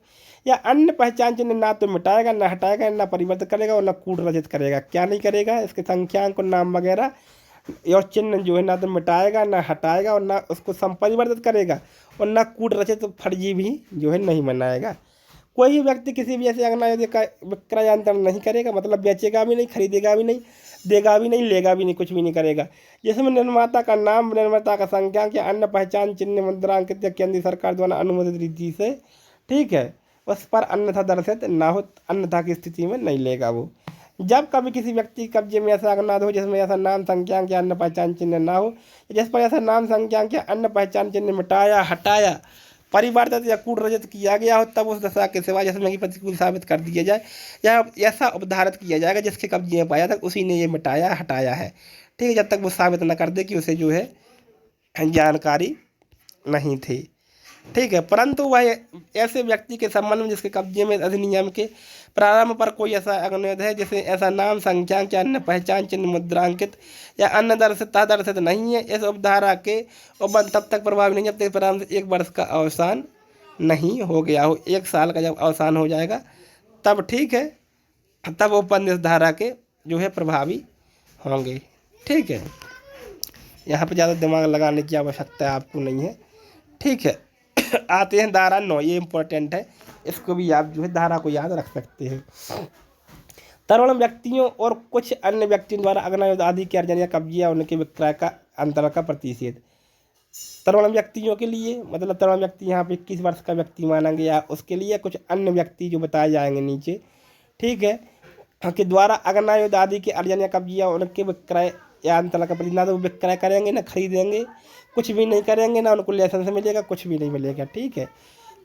या अन्य पहचान चिन्ह ना तो मिटाएगा, ना हटाएगा, ना परिवर्तित करेगा और ना कूट रचित करेगा। क्या नहीं करेगा? इसके संख्यांक और नाम वगैरह और चिन्ह जो है ना तो मिटाएगा, ना हटाएगा, और ना उसको संपरिवर्तित करेगा, और ना कूट रचित फर्जी भी जो है नहीं बनाएगा। कोई भी व्यक्ति किसी भी ऐसे अग्नायुध का विक्रय अंतरण नहीं करेगा, मतलब बेचेगा भी नहीं, खरीदेगा भी नहीं, देगा भी नहीं, लेगा भी नहीं, कुछ भी नहीं करेगा, जिसमें निर्माता का नाम, निर्माता का संख्यांक या अन्य पहचान चिन्ह मुद्रांकित या केंद्र सरकार द्वारा अनुमोदित रीति से, ठीक है, उस पर अन्यथा दर्शित ना हो, अन्यथा की स्थिति में नहीं लेगा वो। जब कभी किसी व्यक्ति के कब्जे में ऐसा अग्नायुध हो जिसमें ऐसा नाम, संख्यांक या अन्य पहचान चिन्ह ना हो, जिस पर ऐसा नाम, संख्यांक या अन्य पहचान चिन्ह मिटाया, हटाया, परिवर्तित या कूट रचित किया गया हो, तब उस दशा के सिवा जिसमें कि प्रतिकूल साबित कर दिया जाए या ऐसा उपधारित किया जाएगा जिसके कब्जे में पाया था उसी ने ये मिटाया, हटाया है, ठीक है, जब तक वो साबित न कर दे कि उसे जो है जानकारी नहीं थी, ठीक है। परंतु वह ऐसे व्यक्ति के संबंध में जिसके कब्जे में अधिनियम के प्रारंभ पर कोई ऐसा अग्नायुध है जिसे ऐसा नाम, संख्यांक या अन्य पहचान चिन्ह मुद्रांकित या अन्य दर्शित नहीं है, इस उपधारा के उपबंध तब तक प्रभावी नहीं जब तक प्रारंभ से 1 वर्ष का अवसान नहीं हो गया हो। 1 साल का जब अवसान हो जाएगा तब ठीक है, तब उपबंध इस धारा के जो है प्रभावी होंगे, ठीक है। यहाँ पर ज़्यादा दिमाग लगाने की आवश्यकता आपको नहीं है, ठीक है। आते हैं धारा 9, ये इम्पोर्टेंट है, इसको भी आप जो है धारा को याद रख सकते हैं। तरुण व्यक्तियों और कुछ अन्य व्यक्तियों द्वारा अग्नायुध आदि के अर्जन या कब्जे या उनके विक्रय का अंतरण का प्रतिषेध। तरुण व्यक्तियों के लिए मतलब तरुण व्यक्ति यहाँ पे 21 वर्ष का व्यक्ति माना गया, उसके लिए कुछ अन्य व्यक्ति जो बताए जाएंगे नीचे, ठीक है, के द्वारा अग्नायुध आदि के अर्जन या कब्जे या उनके विक्रय या अंतरण का प्रतिषेध। ना तो विक्रय करेंगे, ना खरीदेंगे, कुछ भी नहीं करेंगे, ना उनको लाइसेंस मिलेगा, कुछ भी नहीं मिलेगा, ठीक है।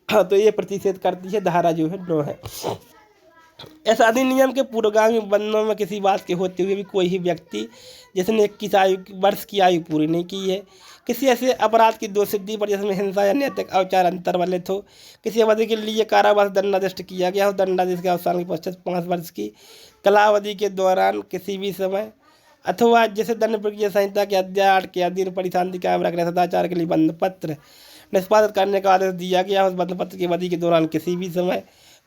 हाँ, तो ये प्रतिषेध करती है धारा जो है 9 है। इस अधिनियम के पूर्वगामी बंधनों में किसी बात के होते हुए भी कोई ही व्यक्ति जिसने 21 वर्ष की आयु पूरी नहीं की है, किसी ऐसे अपराध की दोषसिद्धि पर जिसमें हिंसा या नैतिक आचार अंतर्वलित हो, किसी अवधि के लिए कारावास दंडादेश किया गया हो, दंडादेश के अवसान के पश्चात 5 वर्ष की कलावधि के दौरान किसी भी समय, अथवा जिसे दंड प्रक्रिया संहिता के अध्याय 8 के अधीन परिशांति कायम रखने सदाचार के लिए बंध पत्र निष्पादित करने का आदेश दिया गया उस बंध पत्र की अवधि के दौरान किसी भी समय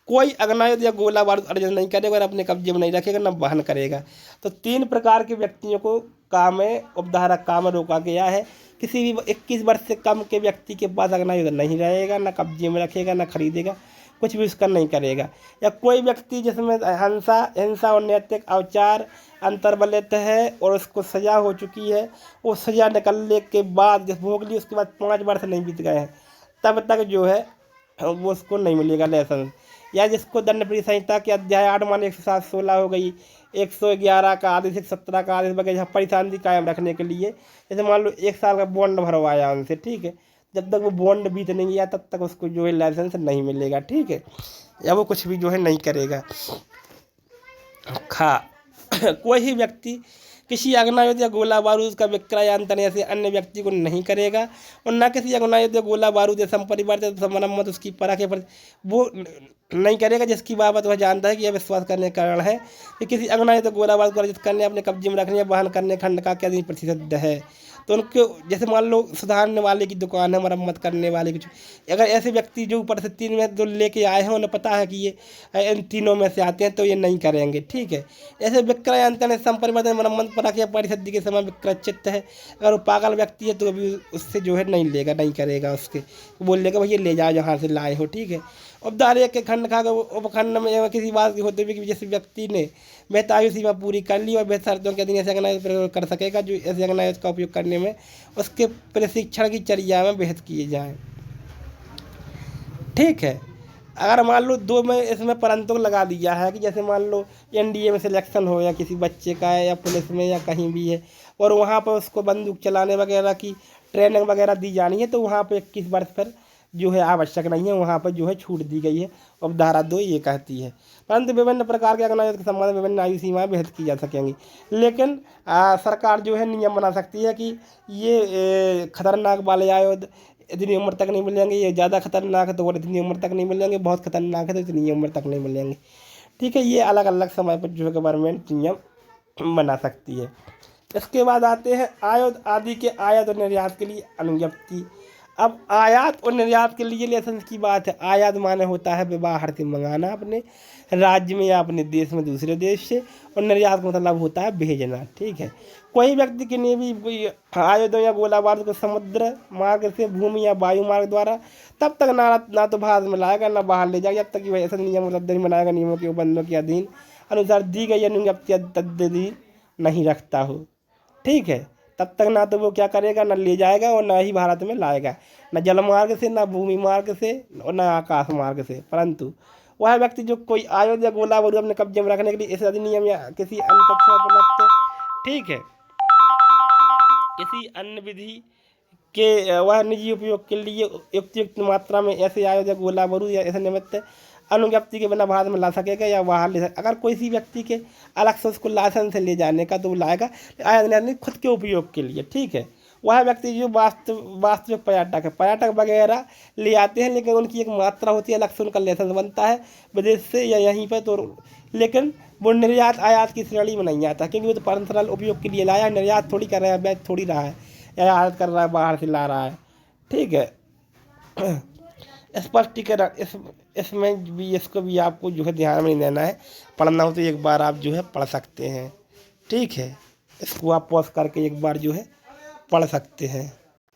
कोई अग्नायुध या गोला बारूद अर्जन नहीं करेगा और अपने कब्जे में नहीं रखेगा, न वहन करेगा। तो 3 प्रकार के व्यक्तियों को काम में उपधारा काम में रोका गया है। किसी भी 21 वर्ष से कम के व्यक्ति के पास अग्नायुध नहीं रहेगा, न कब्जे में रखेगा, न खरीदेगा, कुछ भी उसका नहीं करेगा। या कोई व्यक्ति जिसमें हिंसा और नैतिक आचार अंतर्वलित है और उसको सज़ा हो चुकी है, वो सज़ा निकलने के बाद जब भोग ली उसके बाद 5 वर्ष नहीं बीत गए हैं तब तक जो है वो उसको नहीं मिलेगा लाइसेंस। या जिसको दंड प्रक्रिया संहिता के अध्याय 8 मान 107, 16 हो गई, 111 का आदेश, 117 का आदेश वगैरह परिशांति कायम रखने के लिए, जैसे मान लो 1 साल का बॉन्ड भरवाया उनसे, ठीक है, जब तक वो बॉन्ड बीत नहीं गया तब तक उसको जो है लाइसेंस नहीं मिलेगा, ठीक है, या वो कुछ भी जो है नहीं करेगा। कोई ही व्यक्ति किसी अग्नायुध या गोला बारूद का विक्रय या अंतरण ऐसे अन्य व्यक्ति को नहीं करेगा और न किसी अग्नायुध या गोला बारूद या संपरिवर्तित मरम्मत उसकी परख या वो नहीं करेगा जिसकी बाबत वह जानता है कि यह विश्वास करने के कारण है कि किसी अगुनाही तो गोलाबारूद को अर्जित करने, अपने कब्जे में रखने या वहन करने खंड का क्या प्रतिशत है। तो उनको जैसे मान लो सुधारने वाले की दुकान है, मरम्मत करने वाले की, अगर ऐसे व्यक्ति जो ऊपर से 3 में जो लेके आए हैं उन्हें पता है कि ये इन तीनों में से आते हैं तो ये नहीं करेंगे, ठीक है। ऐसे विक्रय अंतर संपरिवर्तन मरम्मत परख या परिशुद्धि के समय विक्रय चित्त है, अगर वो पागल व्यक्ति है तो अभी उससे जो है नहीं लेगा, नहीं करेगा, उसके बोल लेगा भैया ले जाओ जहाँ से लाए हो, ठीक है। उपधार्य के खंड खा उपखंड में किसी बात की होते हुए कि जिस व्यक्ति ने बेहतायु सीमा पूरी कर ली और बेहतर शर्तों के अधीन ऐसे अग्नायुध प्रयोग कर सकेगा जो ऐसे अग्नायुध का उपयोग करने में उसके प्रशिक्षण की चर्या में बेहद किए जाएं, ठीक है। अगर मान लो 2 में इसमें परंतु लगा दिया है कि जैसे मान लो एनडीए में सिलेक्शन हो या किसी बच्चे का है या पुलिस में या कहीं भी है और वहाँ पर उसको बंदूक चलाने वगैरह की ट्रेनिंग वगैरह दी जानी है तो वहाँ पर 21 वर्ष पर जो है आवश्यक नहीं है, वहाँ पर जो है छूट दी गई है। अब धारा 2 ये कहती है परंतु विभिन्न प्रकार के अग्नायुध के संबंध में विभिन्न आयु सीमाएं भेद की जा सकेंगी, लेकिन सरकार जो है नियम बना सकती है कि ये खतरनाक वाले आयुध इतनी उम्र तक नहीं मिलेंगे, ये ज़्यादा खतरनाक है तो वो इतनी उम्र तक नहीं मिलेंगे, बहुत खतरनाक है तो इतनी उम्र तक नहीं मिलेंगे, ठीक है। ये अलग अलग समय पर जो है गवर्नमेंट नियम बना सकती है। इसके बाद आते हैं आयुध आदि के आयात और निर्यात के लिए अनुज्ञप्ति। अब आयात और निर्यात के लिए लाइसेंस की बात है। आयात माने होता है बाहर से मंगाना अपने राज्य में या अपने देश में दूसरे देश से, और निर्यात का मतलब होता है भेजना, ठीक है। कोई व्यक्ति के लिए भी आयुधों या गोला बारूद को समुद्र मार्ग से, भूमि या वायु मार्ग द्वारा तब तक ना तो भारत में लाएगा ना बाहर ले जाएगा जब तक कि वह ऐसा नियम उपलब्ध नहीं बनाएगा नियमों के बंदों के अधीन अनुसार दी गई अनुज्ञप्ति तद्दी नहीं रखता हो, ठीक है। तब तक ना तो वो क्या करेगा, ना ले जाएगा और ना ही भारत में लाएगा, न जल मार्ग से, ना भूमि मार्ग से और न आकाश मार्ग से। परंतु वह व्यक्ति जो कोई आयुध या गोला बारूद अपने कब्जे में रखने के लिए इस अधिनियम या किसी अन्य तत्व, ठीक है, किसी अन्य विधि के वह निजी उपयोग के लिए युक्त मात्रा में ऐसे आयुध या गोला बारूद या ऐसे निमित्त अनुज्ञप्ति के बिना भारत में ला सकेगा या बाहर ले सकेगा। अगर किसी व्यक्ति के अलग से उसको लाइसेंस ले जाने का तो वो लाएगा आयुध खुद के उपयोग के लिए, ठीक है। वह व्यक्ति जो वास्तविक पर्यटक वगैरह ले आते हैं, लेकिन उनकी एक मात्रा होती है, अलग से उनका लाइसेंस बनता है विदेश से या यहीं पर, तो लेकिन वो निर्यात आयात की श्रेणी में नहीं आता क्योंकि वो तो पर्सनल उपयोग के लिए लाया, निर्यात थोड़ी कर रहा है, बेच थोड़ी रहा है या आयात कर रहा है, बाहर से ला रहा है, ठीक है। स्पष्टीकरण इसमें भी इसको भी आपको जो है ध्यान में नहीं देना है, पढ़ना हो तो एक बार आप जो है पढ़ सकते हैं, ठीक है। इसको आप पॉज करके एक बार जो है पढ़ सकते हैं।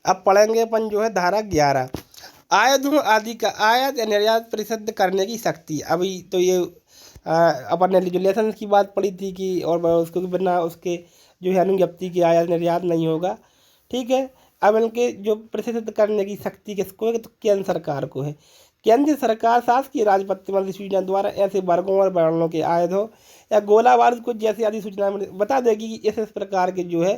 अब पढ़ेंगे अपन जो है धारा 11 आयुधों आदि का आयात या निर्यात परिशुद्ध करने की शक्ति। अभी तो ये अपन ने जो लाइसेंस की बात पढ़ी थी कि और उसको बिना उसके जो है अनुज्ञप्ति के आयात निर्यात नहीं होगा, ठीक है। अब इनके जो प्रशिक्षित करने की शक्ति किसको है तो केंद्र सरकार को है। केंद्र सरकार शासकीय राजपत्र अधिसूचना द्वारा ऐसे वर्गों और वर्णों के आयुधों या गोला बारूद को जैसे अधिसूचना बता देगी कि इस प्रकार के जो है,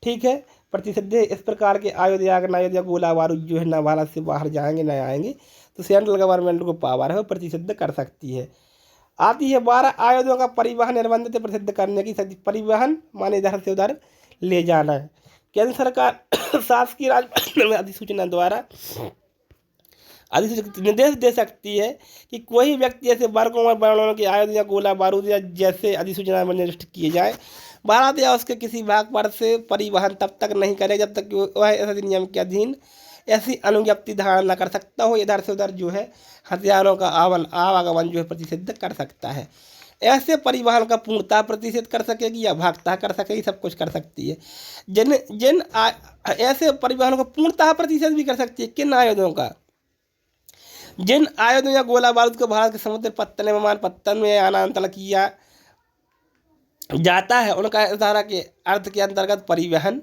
ठीक है, प्रतिशत इस प्रकार के आयुध या अग्नायुध या गोला बारूद जो है ना भारत से बाहर जाएंगे ना आएंगे, तो सेंट्रल गवर्नमेंट को पावर है वो प्रतिशत कर सकती है। आती है 12 आयुधों का परिवहन निर्बंधित प्रसिद्ध करने की शक्ति। परिवहन माने इधर से उधर ले जाना है। केंद्र सरकार शासकीय राजपत्र में अधिसूचना द्वारा अधिसूचित निर्देश दे सकती है कि कोई व्यक्ति ऐसे वर्गों और वर्णों के आयुध या गोला बारूद या जैसे अधिसूचना में निर्दिष्ट किए जाए भारत या उसके किसी भाग पर से परिवहन तब तक नहीं करे जब तक कि वह ऐसे नियम के अधीन ऐसी अनुज्ञप्ति धारण न कर सकता हो, इधर से उधर जो है हथियारों का आवागमन जो है प्रतिषिद्ध कर सकता है। ऐसे परिवहन का पूर्णतः प्रतिषेध कर सकेगी या भागता कर सकेगी, सब कुछ कर सकती है। जिन ऐसे परिवहनों का पूर्णतः प्रतिषेध भी कर सकती है किन आयुधों का, जिन आयुधों या गोला बारूद को भारत के समुद्र पत्तन विमान पत्तन में अनांतल किया जाता है उनका इस धारा के अर्थ के अंतर्गत परिवहन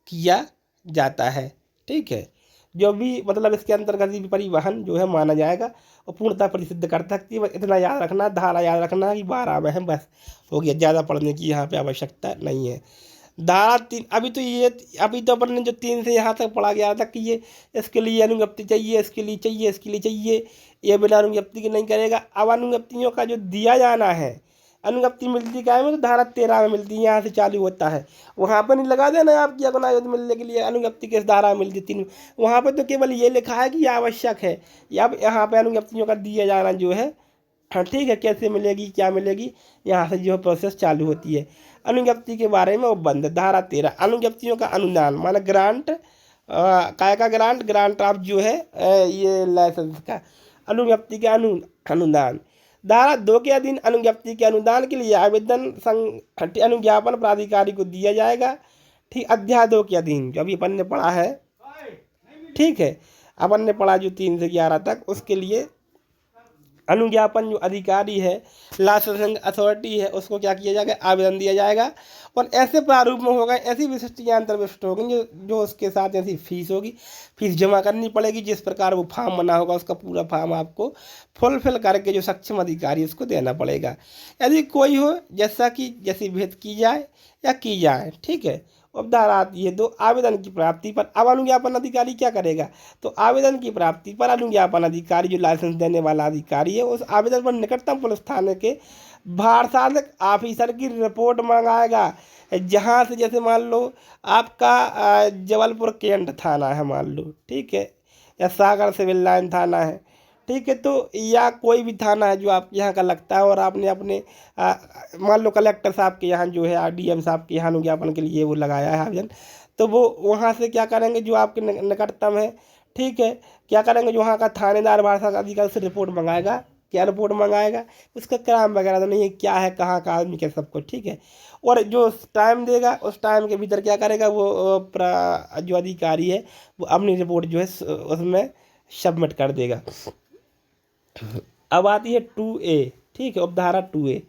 किया जाता है, ठीक है। जो भी मतलब इसके अंतर्गत भी परिवहन जो है माना जाएगा और पूर्णतः प्रतिसिद्ध कर सकती है। बस इतना याद रखना, धारा याद रखना कि 12 में है, बस हो गया, ज़्यादा पढ़ने की यहाँ पे आवश्यकता नहीं है। धारा 3 अभी तो अपन ने जो 3 से यहाँ तक पढ़ा गया था कि ये इसके लिए अनुज्ञप्ति चाहिए, इसके लिए चाहिए, इसके लिए चाहिए, ये बिना अनुज्ञप्ति के नहीं करेगा। अब अनुज्ञप्तियों का जो दिया जाना है, अनुज्ञप्ति मिलती क्या है तो धारा 13 में मिलती है, यहाँ से चालू होता है। वहाँ पर नहीं लगा देना आपकी अग्नायुध मिलने के लिए अनुज्ञप्ति किस धारा में मिलती 3, वहाँ पर तो केवल ये लिखा है कि आवश्यक है। अब यहाँ पे अनुज्ञप्तियों का दिया जाना जो है हाँ ठीक है, कैसे मिलेगी, क्या मिलेगी, यहाँ से जो है प्रोसेस चालू होती है। अनुज्ञप्ति के बारे में उपबंध धारा 13, अनुज्ञप्तियों का अनुदान माना ग्रांट, काय का ग्रांट, ग्रांट ऑफ जो है ये लाइसेंस का, अनुज्ञप्ति के अनुदान। धारा 2 के अधीन अनुज्ञप्ति के अनुदान के लिए आवेदन अनुज्ञापन प्राधिकारी को दिया जाएगा। ठीक, अध्याय 2 के अधीन जो अभी अपन ने पढ़ा है, ठीक है, अपन ने पढ़ा जो 3 से 11 तक, उसके लिए अनुज्ञापन जो अधिकारी है, लाइसेंसिंग अथॉरिटी है, उसको क्या किया जाएगा, आवेदन दिया जाएगा। और ऐसे प्रारूप में होगा, ऐसी विशिष्ट या अंतर्विशिष्ट होगी जो उसके साथ ऐसी फीस होगी, फीस जमा करनी पड़ेगी। जिस प्रकार वो फॉर्म बना होगा उसका पूरा फॉर्म आपको फुलफिल करके जो सक्षम अधिकारी उसको देना पड़ेगा। यदि कोई हो जैसी भेद की जाए या की जाए, ठीक है। अब धारा आती है 2, आवेदन की प्राप्ति पर। अब अनुज्ञापन अधिकारी क्या करेगा, तो आवेदन की प्राप्ति पर अनुज्ञापन अधिकारी जो लाइसेंस देने वाला अधिकारी है, उस आवेदन पर निकटतम पुलिस थाने के भारसाधक ऑफिसर की रिपोर्ट मंगाएगा। जहाँ से, जैसे मान लो आपका जबलपुर कैंट थाना है मान लो, ठीक है, या सागर सिविल लाइन थाना है, ठीक है, तो या कोई भी थाना है जो आपके यहाँ का लगता है, और आपने अपने मान लो कलेक्टर साहब के यहाँ जो है RDM साहब के यहाँ अनुज्ञापन के लिए वो लगाया है आवेदन, तो वो वहाँ से क्या करेंगे, जो आपके निकटतम है, ठीक है, क्या करेंगे, जो वहाँ का थानेदार भारत अधिकारी से रिपोर्ट मंगाएगा। क्या रिपोर्ट मंगाएगा, उसका क्राइम वगैरह तो नहीं है, क्या है, कहाँ का आदमी, क्या, सब कुछ, ठीक है। और जो टाइम देगा उस टाइम के भीतर क्या करेगा वो जो अधिकारी है वो अपनी रिपोर्ट जो है उसमें सबमिट कर देगा। अब आती है 2A, ठीक है, उपधारा 2A,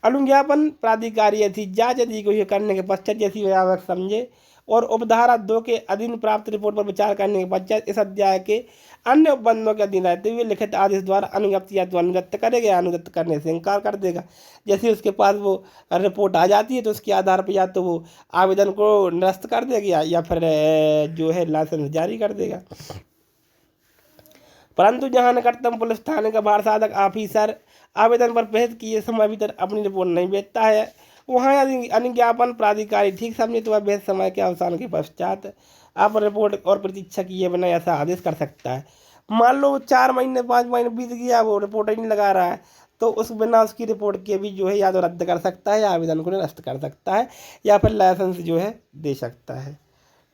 अनुज्ञापन प्राधिकारी यदि जांच यदि को करने के पश्चात जैसी आवश्यक समझे और उपधारा 2 के अधीन प्राप्त रिपोर्ट पर विचार करने के पश्चात इस अध्याय के अन्य उपबंधों के अधीन रहते हुए लिखित आदेश द्वारा अनुज्ञप्ति या तो अनुदत्त करेगा या अनुदत्त करने से इनकार कर देगा। जैसे उसके पास वो रिपोर्ट आ जाती है तो उसके आधार पर या तो वो आवेदन को निरस्त कर देगा या फिर जो है लाइसेंस जारी कर देगा। परंतु जहां निकटतम पुलिस थाने का भारसाधक ऑफिसर आवेदन पर बहस किए समय भीतर अपनी रिपोर्ट नहीं भेजता है, वहाँ यदि अनुज्ञापन प्राधिकारी ठीक समझे तो वह बहस समय के अवसान के पश्चात आप रिपोर्ट और प्रतीक्षा किए बिना ऐसा आदेश कर सकता है। मान लो 4 महीने 5 महीने बीत गया, वो रिपोर्ट ही नहीं लगा रहा है, तो उस बिना उसकी रिपोर्ट के भी जो है या तो रद्द कर सकता है या आवेदन को निरस्त कर सकता है या फिर लाइसेंस जो है दे सकता है।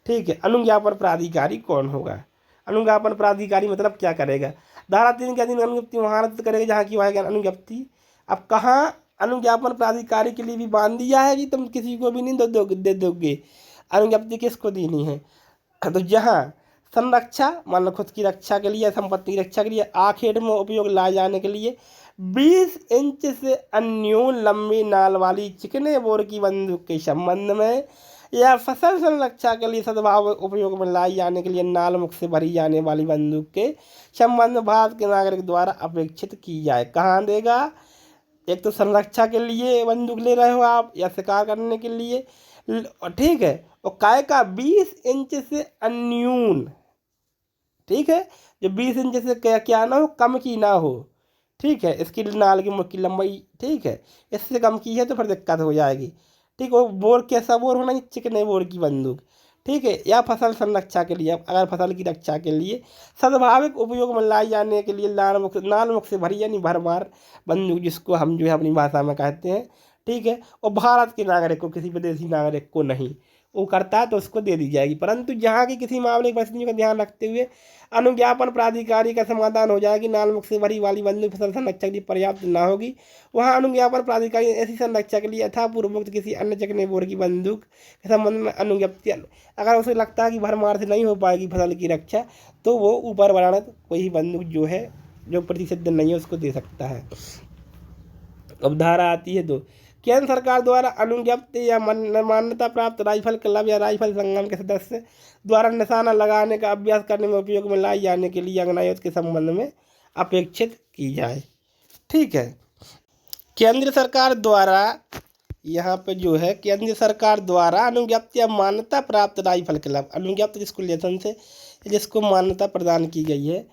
ठीक है, अनुज्ञापन प्राधिकारी कौन होगा, अनुज्ञापन प्राधिकारी मतलब क्या करेगा, धारा 3 के अधीन अनुज्ञप्ति वहाँ रद्द करेगा जहाँ की वहाँ अनुज्ञप्ति। अब कहाँ अनुज्ञापन प्राधिकारी के लिए भी बांध दिया है कि तुम किसी को भी नहीं दे दोगे, अनुज्ञप्ति किसको देनी है, तो जहाँ संरक्षा मान लो खुद की रक्षा के लिए, संपत्ति की रक्षा के लिए, आखेट में उपयोग लाए जाने के लिए 20 इंच से अन्यून लंबी नाल वाली चिकने बोर की बंदूक के संबंध में या फसल संरक्षा के लिए सद्भाव उपयोग में लाई जाने के लिए नाल मुख से भरी जाने वाली बंदूक के संबंध में भारत के नागरिक द्वारा अपेक्षित की जाए। कहाँ देगा, एक तो संरक्षा के लिए बंदूक ले रहे हो आप या शिकार करने के लिए, ठीक है, और काय का 20 इंच से अन्यून, ठीक है, जो 20 इंच से क्या ना हो, कम की ना हो, ठीक है, इसकी नाल की मुख की लंबाई, ठीक है, इससे कम की है तो फिर दिक्कत हो जाएगी, ठीक है। बोर कैसा बोर होना चाहिए, चिकने बोर की बंदूक, ठीक है, या फसल संरक्षा के लिए, अगर फसल की रक्षा के लिए सद्भाविक उपयोग में लाई जाने के लिए नाल मुख से भरी यानी भरमार बंदूक जिसको हम जो है अपनी भाषा में कहते हैं, ठीक है, और भारत के नागरिक को, किसी विदेशी नागरिक को नहीं, वो करता है तो उसको दे दी जाएगी। परंतु जहाँ की किसी मामले की परिस्थितियों का ध्यान रखते हुए अनुज्ञापन प्राधिकारी का समाधान हो जाएगी नाल मुख से भरी वाली बंदूक फसल संरक्षा के लिए पर्याप्त ना होगी, वहाँ अनुज्ञापन प्राधिकारी ऐसी संरक्षा के लिए यथापूर्वक किसी अन्य चिकने बोर की बंदूक के संबंध में अनुज्ञप्ति, अगर उसे लगता है कि भरमार से नहीं हो पाएगी फसल की रक्षा तो वो ऊपर वर्णित कोई बंदूक जो है जो प्रतिसिद्ध नहीं है उसको दे सकता है। अब धारा आती है 2, केंद्र सरकार द्वारा अनुज्ञप्ति या मान्यता प्राप्त राइफल क्लब या राइफल संगम के सदस्य द्वारा निशाना लगाने का अभ्यास करने में उपयोग में लाई जाने के लिए अग्नायुक्त के संबंध में अपेक्षित की जाए। ठीक है, केंद्र सरकार द्वारा यहाँ पे जो है केंद्र सरकार द्वारा अनुज्ञप्ति या मान्यता प्राप्त राइफल क्लब, अनुज्ञप्ति जिसको लाइसेंस है जिसको मान्यता प्रदान की गई है,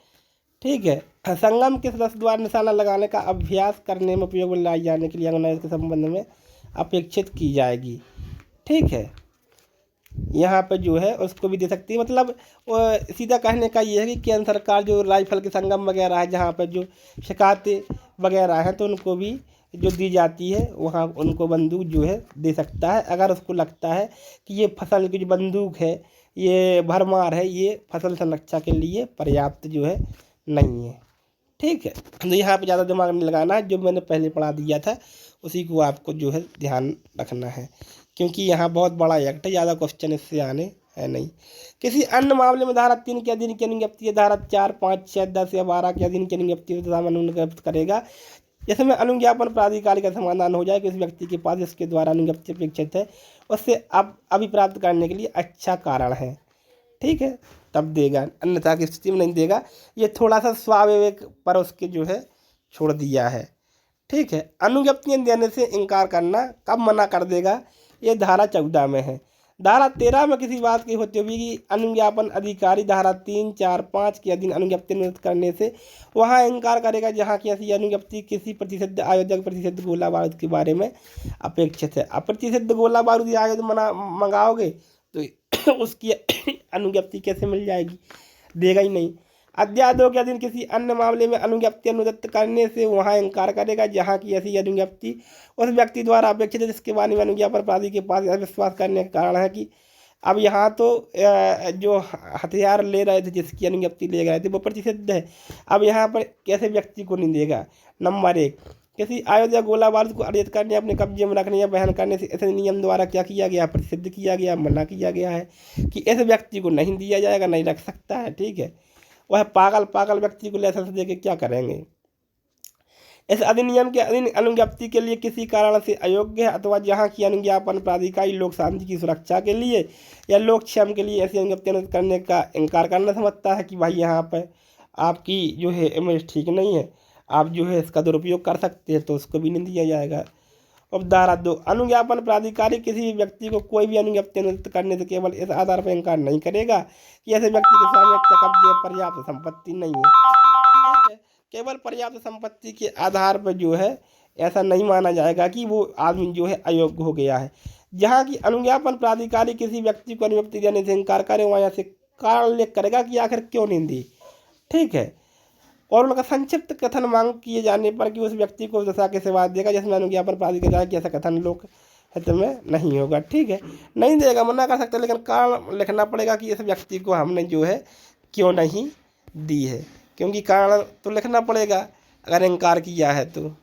ठीक है, संगम के सदस्य द्वारा निशाना लगाने का अभ्यास करने में उपयोग में लाई जाने के लिए अग्नायुक्त के संबंध में अपेक्षित की जाएगी। ठीक है, यहाँ पे जो है उसको भी दे सकती है। मतलब सीधा कहने का ये है कि केंद्र सरकार जो राइफल के संगम वगैरह है, जहाँ पर जो शिकायतें वगैरह हैं, तो उनको भी जो दी जाती है वहाँ उनको बंदूक जो है दे सकता है, अगर उसको लगता है कि ये फसल की जो बंदूक है, ये भरमार है, ये फसल संरक्षा के लिए पर्याप्त जो है नहीं है। ठीक है, तो यहाँ पे ज़्यादा दिमाग नहीं लगाना है, जो मैंने पहले पढ़ा दिया था उसी को आपको जो है ध्यान रखना है, क्योंकि यहाँ बहुत बड़ा एक्ट है, ज़्यादा क्वेश्चन इससे आने है नहीं। किसी अन्य मामले में धारा 3 के अधीन की अनुज्ञप्ति, धारा 4, 5, 6, 10 या 12 के अधीन की अनुज्ञप्ति अनुज्ञप्त करेगा, जिसमें अनुज्ञापन प्राधिकारी का समाधान हो जाए कि उस व्यक्ति के पास इसके द्वारा अनुज्ञप्ति अपेक्षित है, उससे अब अभी प्राप्त करने के लिए अच्छा कारण है। ठीक है, तब देगा, अन्यथा की स्थिति में नहीं देगा। ये थोड़ा सा स्वाविवेक पर उसके जो है छोड़ दिया है। ठीक है, अनुज्ञप्तियाँ देने से इनकार करना कब मना कर देगा, ये धारा 14 में है। धारा 13 में किसी बात की होती हुई कि अनुज्ञापन अधिकारी धारा 3, 4, 5 के अधीन अनुज्ञप्ति निरस्त करने से वहाँ इनकार करेगा जहाँ की ऐसी अनुज्ञप्ति किसी प्रतिसिद्ध आयोजक प्रतिसिद्ध गोला बारूद के बारे में अपेक्षित है। अब प्रतिसिद्ध गोला बारूद आयोजक मंगाओगे तो उसकी अनुज्ञप्ति कैसे मिल जाएगी, देगा ही नहीं। अध्याय 2 के अधीन किसी अन्य मामले में अनुज्ञप्ति अनुदत्त करने से वहाँ इनकार करेगा जहाँ की ऐसी अनुज्ञप्ति उस व्यक्ति द्वारा अपेक्षित है जिसके बारे में अनुज्ञापन प्राधिकारी के पास यह विश्वास करने का कारण है कि अब यहाँ तो जो हथियार ले रहे थे, जिसकी अनुज्ञप्ति ले गए थे, वो प्रतिसिद्ध है। अब यहाँ पर कैसे व्यक्ति को नहीं देगा। नंबर 1, किसी आयोजक गोला बारूद को अर्जित करने, अपने कब्जे में रखने या बहन करने से ऐसे नियम द्वारा क्या किया गया, प्रतिसिद्ध किया गया, मना किया गया है कि ऐसे व्यक्ति को नहीं दिया जाएगा, नहीं रख सकता है। ठीक है, वह पागल व्यक्ति को लाइसेंस दे के क्या करेंगे। इस अधिनियम के अधीन अनुज्ञप्ति के लिए किसी कारण से अयोग्य है अथवा जहाँ की अनुज्ञापन प्राधिकारी लोक शांति की सुरक्षा के लिए या लोक क्षेम के लिए ऐसी अनुज्ञप्ति करने का इनकार करना समझता है कि भाई यहाँ पर आपकी जो है इमेज ठीक नहीं है, आप जो है इसका दुरुपयोग कर सकते हैं, तो उसको भी नहीं दिया जाएगा। अब धारा 2, अनुज्ञापन प्राधिकारी किसी भी व्यक्ति को कोई भी अनुज्ञप्ति निरस्त करने से केवल इस आधार पर इनकार नहीं करेगा कि ऐसे व्यक्ति के स्वामित्व कब्जे पर्याप्त संपत्ति नहीं है। ठीक है, केवल पर्याप्त संपत्ति के आधार पर जो है ऐसा नहीं माना जाएगा कि वो आदमी जो है अयोग्य हो गया है। जहाँ की अनुज्ञापन प्राधिकारी किसी व्यक्ति को अनुज्ञप्ति देने से इनकार करे वहाँ से कारण उल्लेख करेगा कि आखिर क्यों नहीं दी। ठीक है, और उनका संक्षिप्त कथन मांग किए जाने पर कि उस व्यक्ति को दशा के सेवा देगा जिसमें अनुज्ञापन प्राधिकारी कि ऐसा कथन लोक हित में नहीं होगा। ठीक है, नहीं देगा, मना कर सकते, लेकिन कारण लिखना पड़ेगा कि इस व्यक्ति को हमने जो है क्यों नहीं दी है, क्योंकि कारण तो लिखना पड़ेगा अगर इनकार किया है तो।